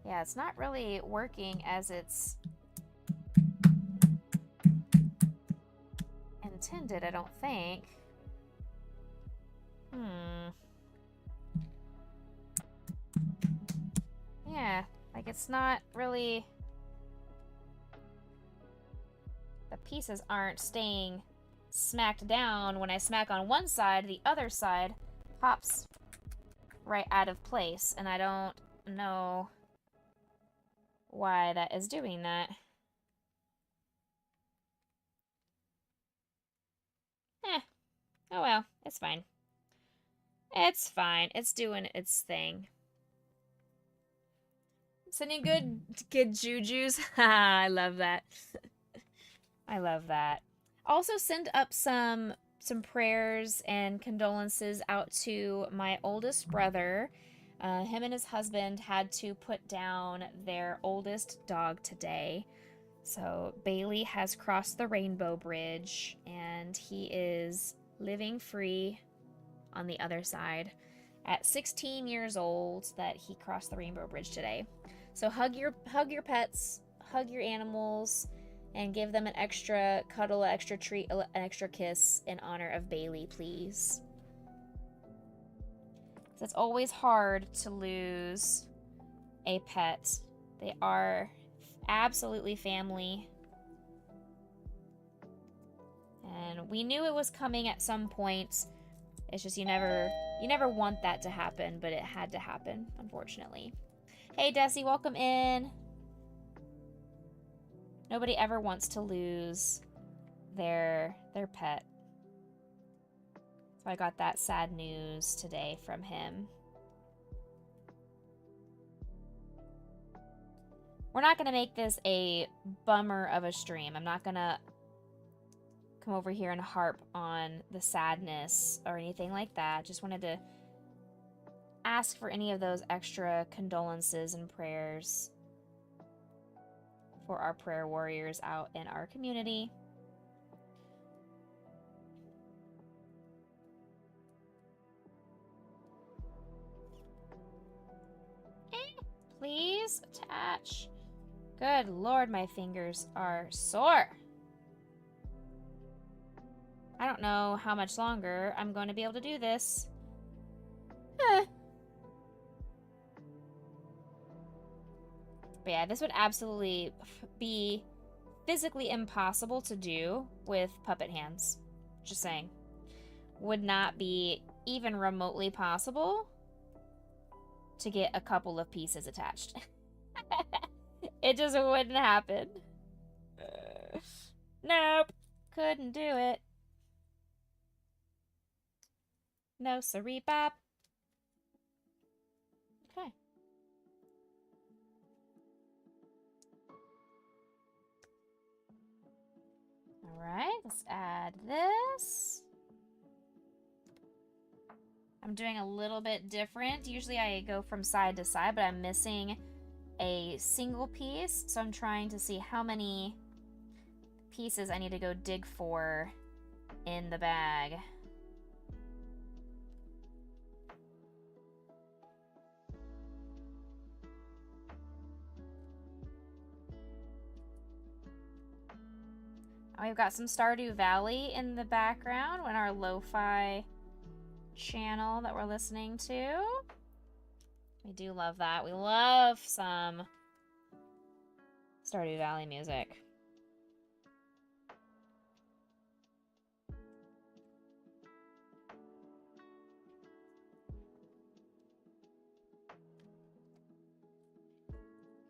S1: Yeah, it's not really working as it's intended, I don't think. Yeah, like it's not really... The pieces aren't staying smacked down. When I smack on one side, the other side pops right out of place, and I don't know why that is doing that. Oh well, it's fine. It's fine. It's doing its thing. Sending good jujus. I love that. I love that. Also send up some prayers and condolences out to my oldest brother. Him and his husband had to put down their oldest dog today. So Bailey has crossed the Rainbow Bridge, and he is living free on the other side at 16 years old that he crossed the Rainbow Bridge today. So hug your pets, hug your animals, and give them an extra cuddle, an extra treat, an extra kiss in honor of Bailey, please. So it's always hard to lose a pet. They are absolutely family. And we knew it was coming at some point. It's just you never want that to happen, but it had to happen, unfortunately. Hey, Desi, welcome in. Nobody ever wants to lose their pet. So I got that sad news today from him. We're not going to make this a bummer of a stream. I'm not going to come over here and harp on the sadness or anything like that. Just wanted to ask for any of those extra condolences and prayers for our prayer warriors out in our community. Please attach. Good Lord, my fingers are sore. I don't know how much longer I'm going to be able to do this. But yeah, this would absolutely be physically impossible to do with puppet hands. Just saying. Would not be even remotely possible to get a couple of pieces attached. It just wouldn't happen. Nope. Couldn't do it. No siree bop. Okay. Alright, let's add this. I'm doing a little bit different. Usually I go from side to side, but I'm missing a single piece. So I'm trying to see how many pieces I need to go dig for in the bag. We've got some Stardew Valley in the background in our lo-fi channel that we're listening to. We do love that. We love some Stardew Valley music.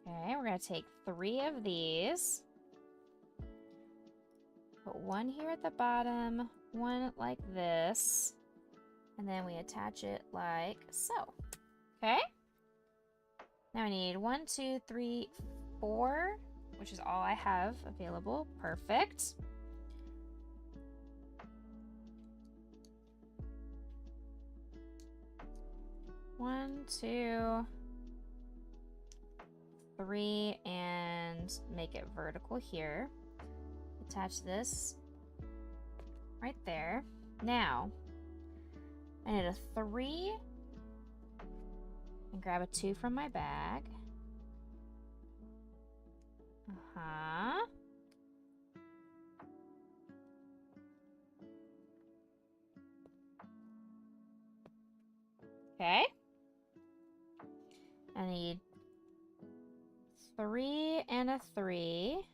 S1: Okay, we're going to take 3 of these. Put one here at the bottom, one like this, and then we attach it like so. Okay? Now we need 1, 2, 3, 4, which is all I have available. Perfect. One, 2, 3, and make it vertical here. Attach this right there. Now, I need a 3 and grab a 2 from my bag. Okay. I need 3 and a 3.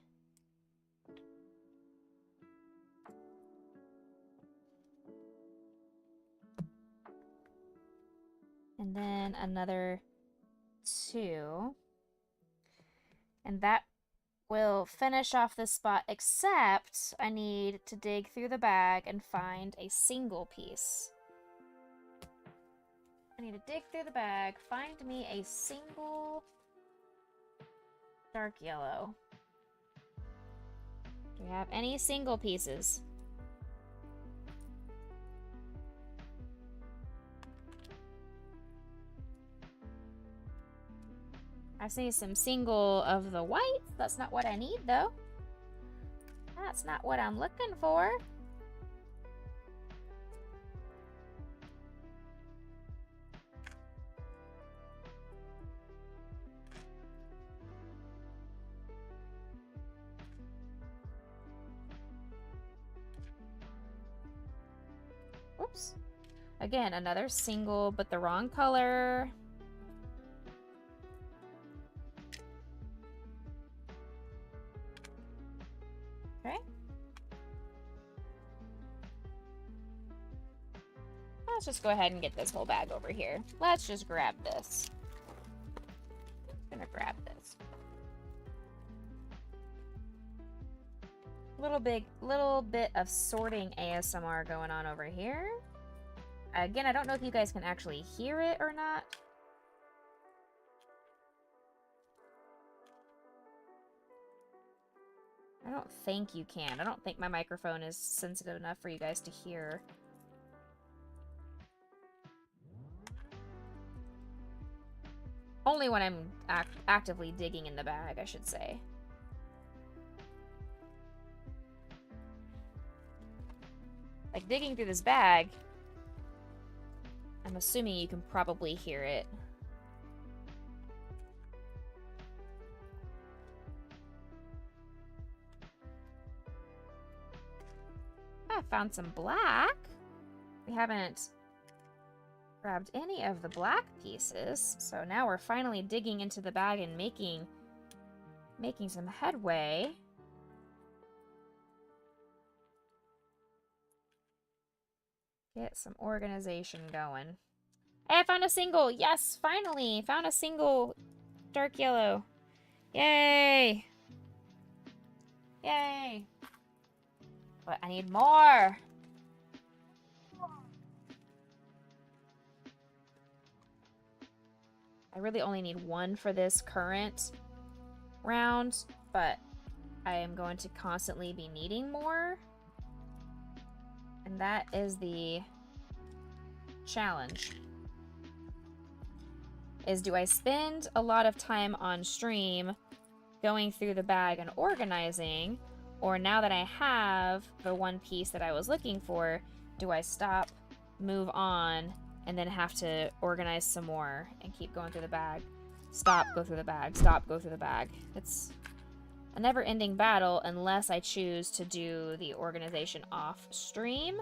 S1: And then another 2. And that will finish off this spot, except I need to dig through the bag and find a single piece. I need to dig through the bag, find me a single dark yellow. Do we have any single pieces? I see some single of the white. That's not what I need, though. That's not what I'm looking for. Oops. Again, another single, but the wrong color. Okay. Let's just go ahead and get this whole bag over here. Let's just grab this. I'm gonna grab this. Little bit of sorting ASMR going on over here. Again, I don't know if you guys can actually hear it or not. I don't think you can. I don't think my microphone is sensitive enough for you guys to hear. Only when I'm actively digging in the bag, I should say. Like, digging through this bag, I'm assuming you can probably hear it. I found some black. We haven't grabbed any of the black pieces, so now we're finally digging into the bag and making some headway. Get some organization going. Hey, I found a single! Yes, finally! Found a single dark yellow. Yay! Yay! But I need more! I really only need one for this current round, but I am going to constantly be needing more. And that is the challenge. Is, do I spend a lot of time on stream going through the bag and organizing, or now that I have the one piece that I was looking for, do I stop, move on, and then have to organize some more and keep going through the bag? Stop, go through the bag, stop, go through the bag. It's a never-ending battle unless I choose to do the organization off stream.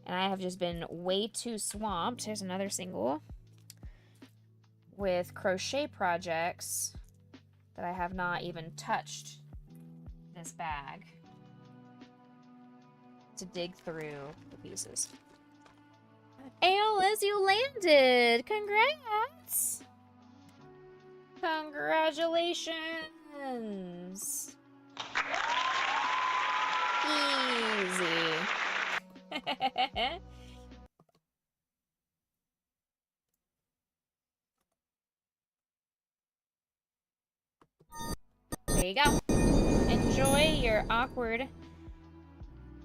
S1: And I have just been way too swamped. Here's another single. With crochet projects that I have not even touched this bag to dig through the pieces. Liz, you landed! Congrats! Congratulations! Easy. There you go. Enjoy your awkward...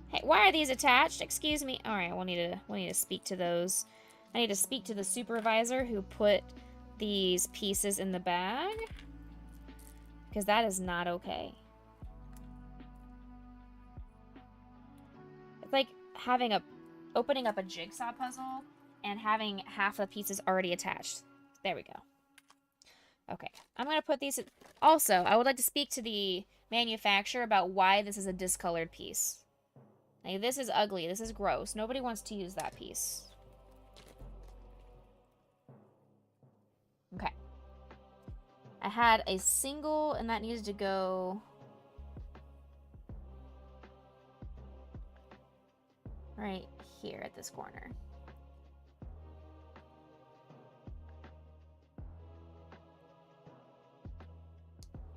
S1: Hey, why are these attached? Excuse me. Alright, we'll need to speak to those. I need to speak to the supervisor who put these pieces in the bag, because that is not okay. It's like opening up a jigsaw puzzle and having half the pieces already attached. There we go. Okay, I'm gonna put these... Also, I would like to speak to the manufacturer about why this is a discolored piece. Like, this is ugly. This is gross. Nobody wants to use that piece. Okay. I had a single, and that needed to go... right here at this corner.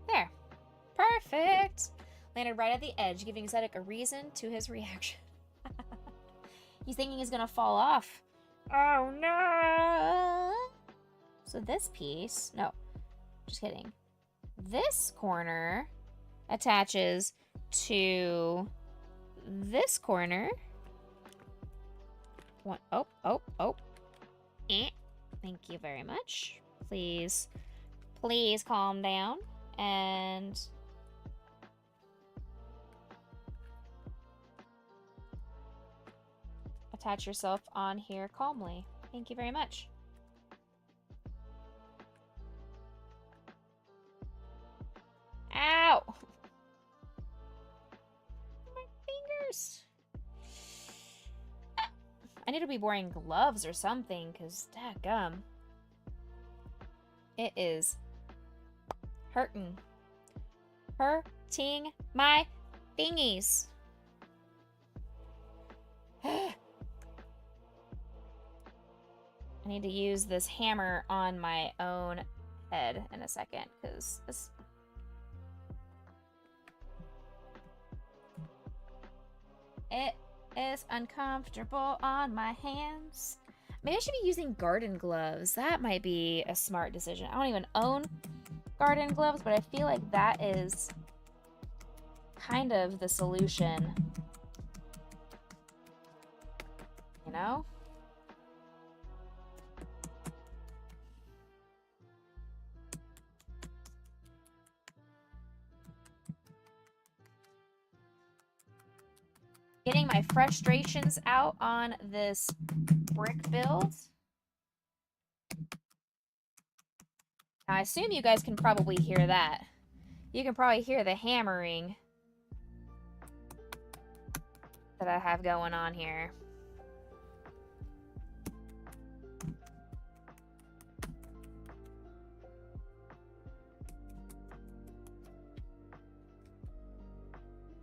S1: There. Perfect! Landed right at the edge, giving Psyduck a reason to his reaction. He's thinking he's gonna fall off. Oh no! So this piece... No. Just kidding. This corner attaches to this corner. One. Oh. Thank you very much. Please calm down and attach yourself on here calmly. Thank you very much. Ow! My fingers! I need to be wearing gloves or something, because dadgum. It is hurting. Hurting my thingies. I need to use this hammer on my own head in a second, because this... It is uncomfortable on my hands. Maybe I should be using garden gloves. That might be a smart decision. I don't even own garden gloves, but I feel like that is kind of the solution. You know? getting my frustrations out on this brick build. I assume you guys can probably hear that. You can probably hear the hammering that I have going on here.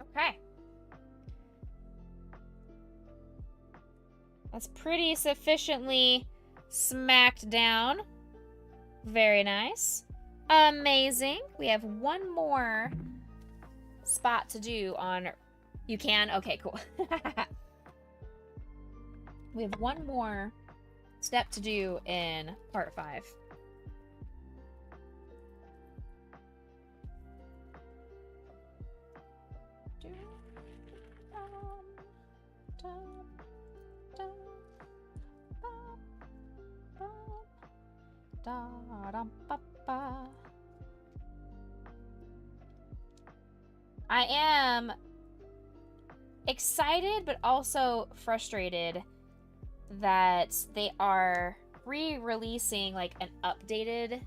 S1: Okay. That's pretty sufficiently smacked down. Very nice. Amazing. We have one more spot to do on... You can? Okay, cool. We have one more step to do in part 5. I am excited but also frustrated that they are re-releasing like an updated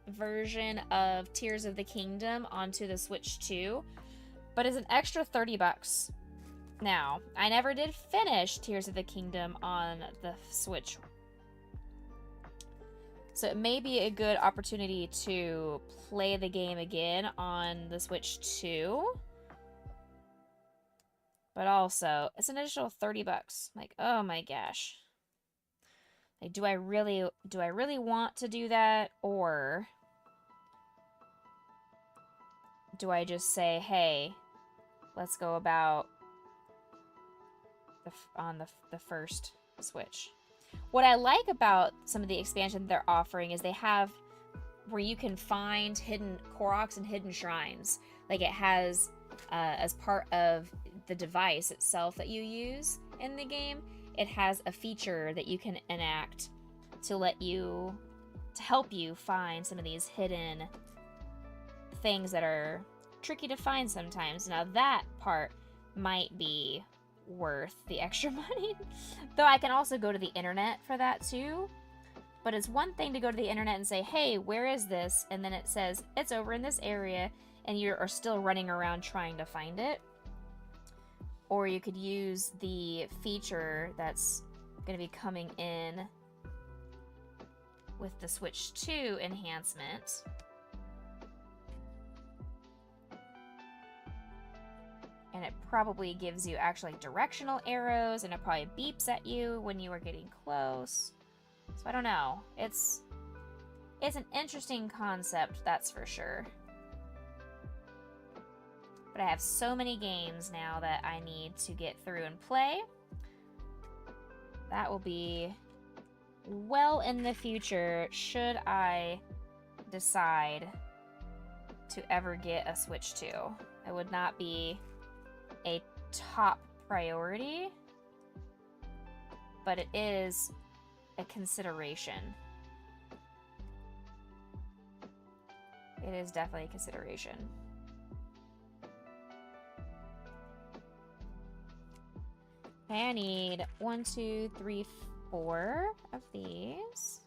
S1: version of Tears of the Kingdom onto the Switch 2, but it's an extra $30 now. I never did finish Tears of the Kingdom on the Switch, so it may be a good opportunity to play the game again on the Switch 2. But also, it's an additional $30. Like, oh my gosh. Like, do I really want to do that? Or do I just say, hey, let's go about the first Switch? What I like about some of the expansion they're offering is they have where you can find hidden Koroks and hidden shrines. Like, it has, as part of the device itself that you use in the game, it has a feature that you can enact to help you find some of these hidden things that are tricky to find sometimes. Now that part might be worth the extra money, though I can also go to the internet for that too. But it's one thing to go to the internet and say, hey, where is this? And then it says it's over in this area, and you are still running around trying to find it. Or you could use the feature that's going to be coming in with the Switch 2 enhancement. And it probably gives you actually directional arrows, and it probably beeps at you when you are getting close. So I don't know. It's an interesting concept, that's for sure. But I have so many games now that I need to get through and play. That will be well in the future, should I decide to ever get a Switch 2. It would not be a top priority, but it is a consideration. It is definitely a consideration. Okay, I need 1, 2, 3, 4 of these.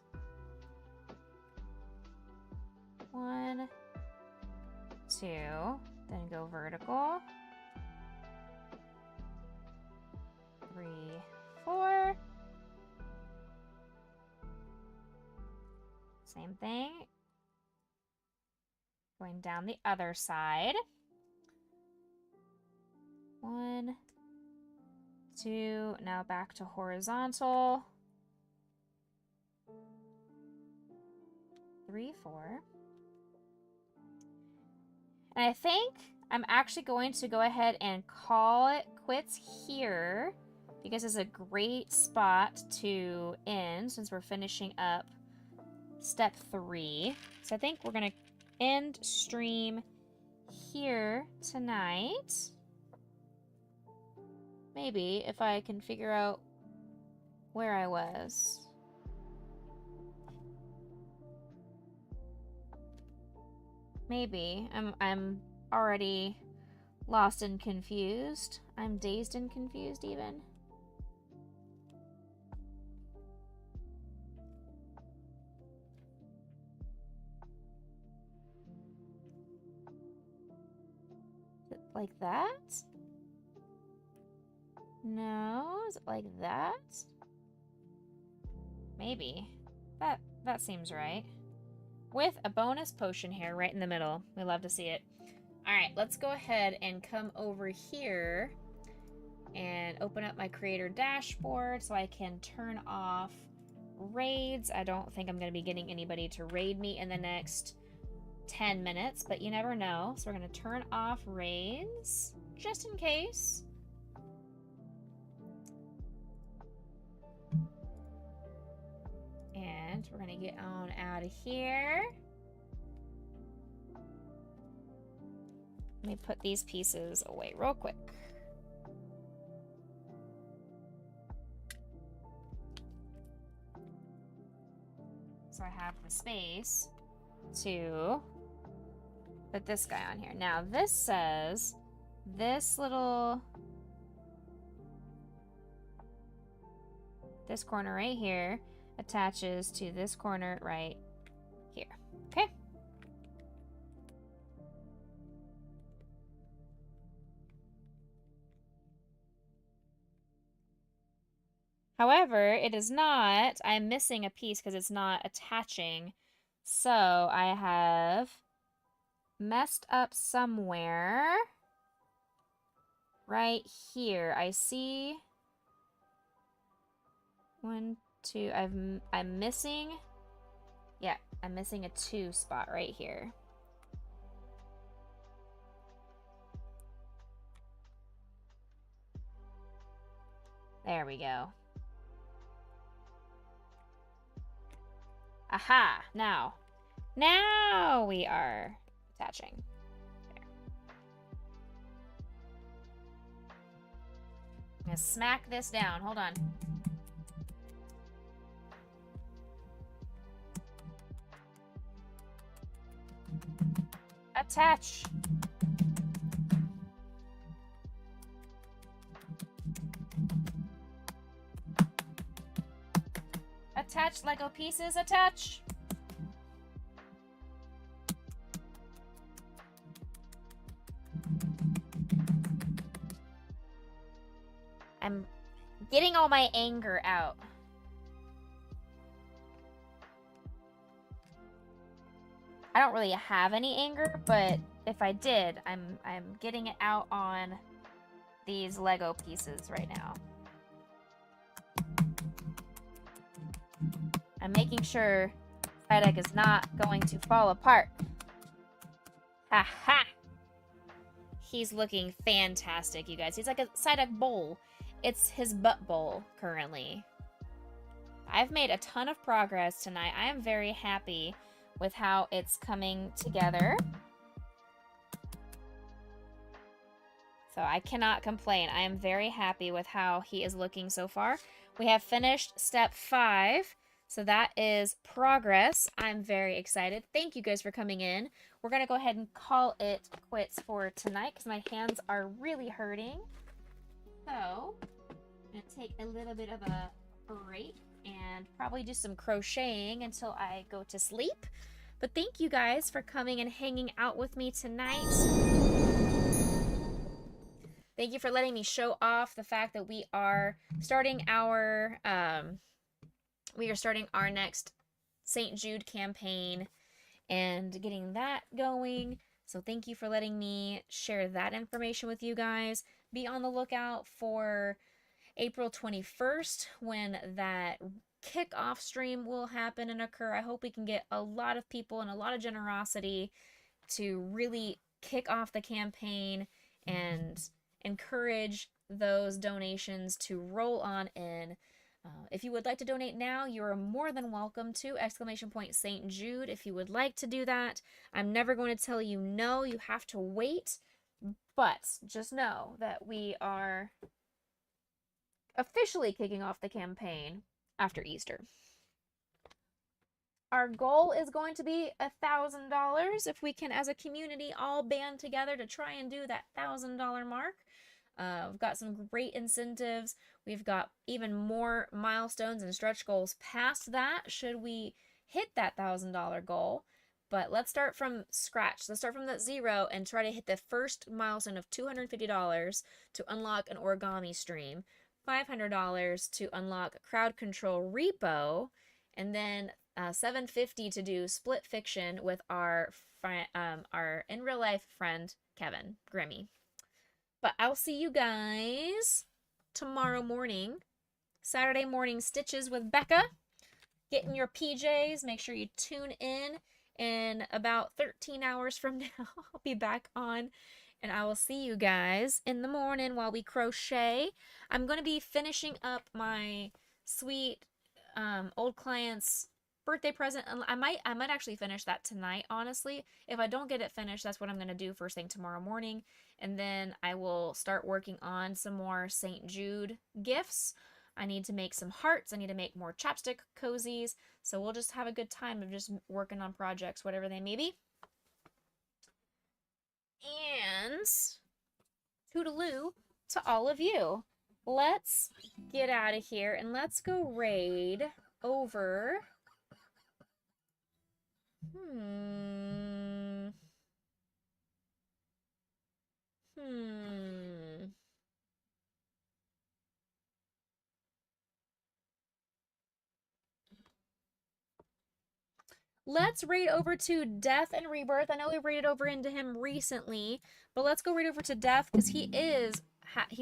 S1: 1, 2, then go vertical. 3, 4. Same thing. Going down the other side. 1, 2, now back to horizontal. 3, 4. And I think I'm actually going to go ahead and call it quits here, because it's a great spot to end since we're finishing up step 3. So I think we're going to end stream here tonight. Maybe, if I can figure out where I was. Maybe. I'm already lost and confused. I'm dazed and confused even. Is it like that? No, is it like that? Maybe. That seems right. With a bonus potion here right in the middle. We love to see it. Alright, let's go ahead and come over here and open up my creator dashboard so I can turn off raids. I don't think I'm going to be getting anybody to raid me in the next 10 minutes, but you never know. So we're going to turn off raids just in case. And we're going to get on out of here. Let me put these pieces away real quick. So I have the space to put this guy on here. Now this says this corner right here attaches to this corner right here. Okay. However, it is not, I'm missing a piece because it's not attaching. So I have messed up somewhere right here. I see 1, 2, I'm missing, yeah, I'm missing a 2 spot right here. There we go. Aha! Now we are attaching. There. I'm gonna smack this down. Hold on. Attach. Attach Lego pieces, attach. I'm getting all my anger out. I don't really have any anger, but if I did, I'm getting it out on these Lego pieces right now. I'm making sure Psyduck is not going to fall apart. Ha ha! He's looking fantastic, you guys. He's like a Psyduck bowl. It's his butt bowl currently. I've made a ton of progress tonight. I am very happy with how it's coming together. So I cannot complain. I am very happy with how he is looking so far. We have finished step 5. So that is progress. I'm very excited. Thank you guys for coming in. We're going to go ahead and call it quits for tonight because my hands are really hurting. So I'm going to take a little bit of a break and probably do some crocheting until I go to sleep. But thank you guys for coming and hanging out with me tonight. Thank you for letting me show off the fact that we are starting our next St. Jude campaign and getting that going. So thank you for letting me share that information with you guys. Be on the lookout for April 21st when that kickoff stream will happen and occur. I hope we can get a lot of people and a lot of generosity to really kick off the campaign and encourage those donations to roll on in. If you would like to donate now, you are more than welcome to !St. Jude if you would like to do that. I'm never going to tell you no, you have to wait, but just know that we are officially kicking off the campaign after Easter. Our goal is going to be $1,000 if we can, as a community, all band together to try and do that $1,000 mark. We've got some great incentives. We've got even more milestones and stretch goals past that should we hit that $1,000 goal. But let's start from scratch. Let's start from that zero and try to hit the first milestone of $250 to unlock an origami stream, $500 to unlock crowd control repo, and then $750 to do split fiction with our in real life friend Kevin Grimmy. But I'll see you guys tomorrow morning. Saturday morning stitches with Becca. Get in your PJs. Make sure you tune in about 13 hours from now. I'll be back on, and I will see you guys in the morning while we crochet. I'm going to be finishing up my sweet old client's birthday present. I might actually finish that tonight, honestly. If I don't get it finished, that's what I'm going to do first thing tomorrow morning, and then I will start working on some more St. Jude gifts. I need to make some hearts. I need to make more chapstick cozies. So we'll just have a good time of just working on projects, whatever they may be. And toodaloo to all of you. Let's get out of here and let's go raid over. Let's raid over to Death and Rebirth. I know we raided over into him recently, but let's go raid over to Death because he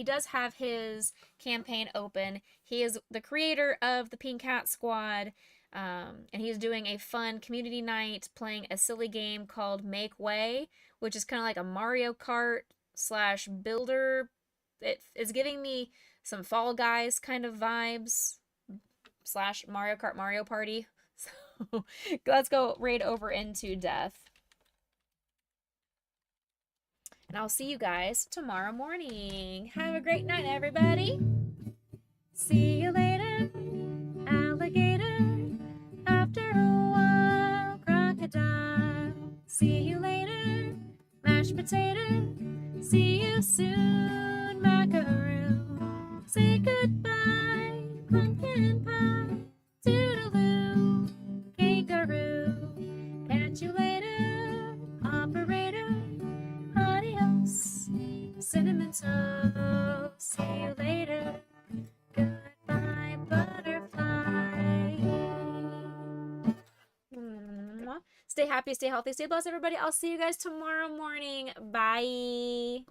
S1: does have his campaign open. He is the creator of the Pink Cat Squad, and he's doing a fun community night playing a silly game called Make Way, which is kind of like a Mario Kart slash builder. It's giving me some Fall Guys kind of vibes slash Mario Kart Mario Party. So let's go raid over into Death. And I'll see you guys tomorrow morning. Have a great night, everybody. See you later, alligator. After a while, crocodile. See you later, mashed potato. See you soon, macaroon. Say goodbye, pumpkin pie. Toodaloo, kangaroo. Catch you later, operator. Adios, cinnamon toast. See you later. Goodbye, butterfly. Stay happy, stay healthy, stay blessed, everybody. I'll see you guys tomorrow morning. Bye.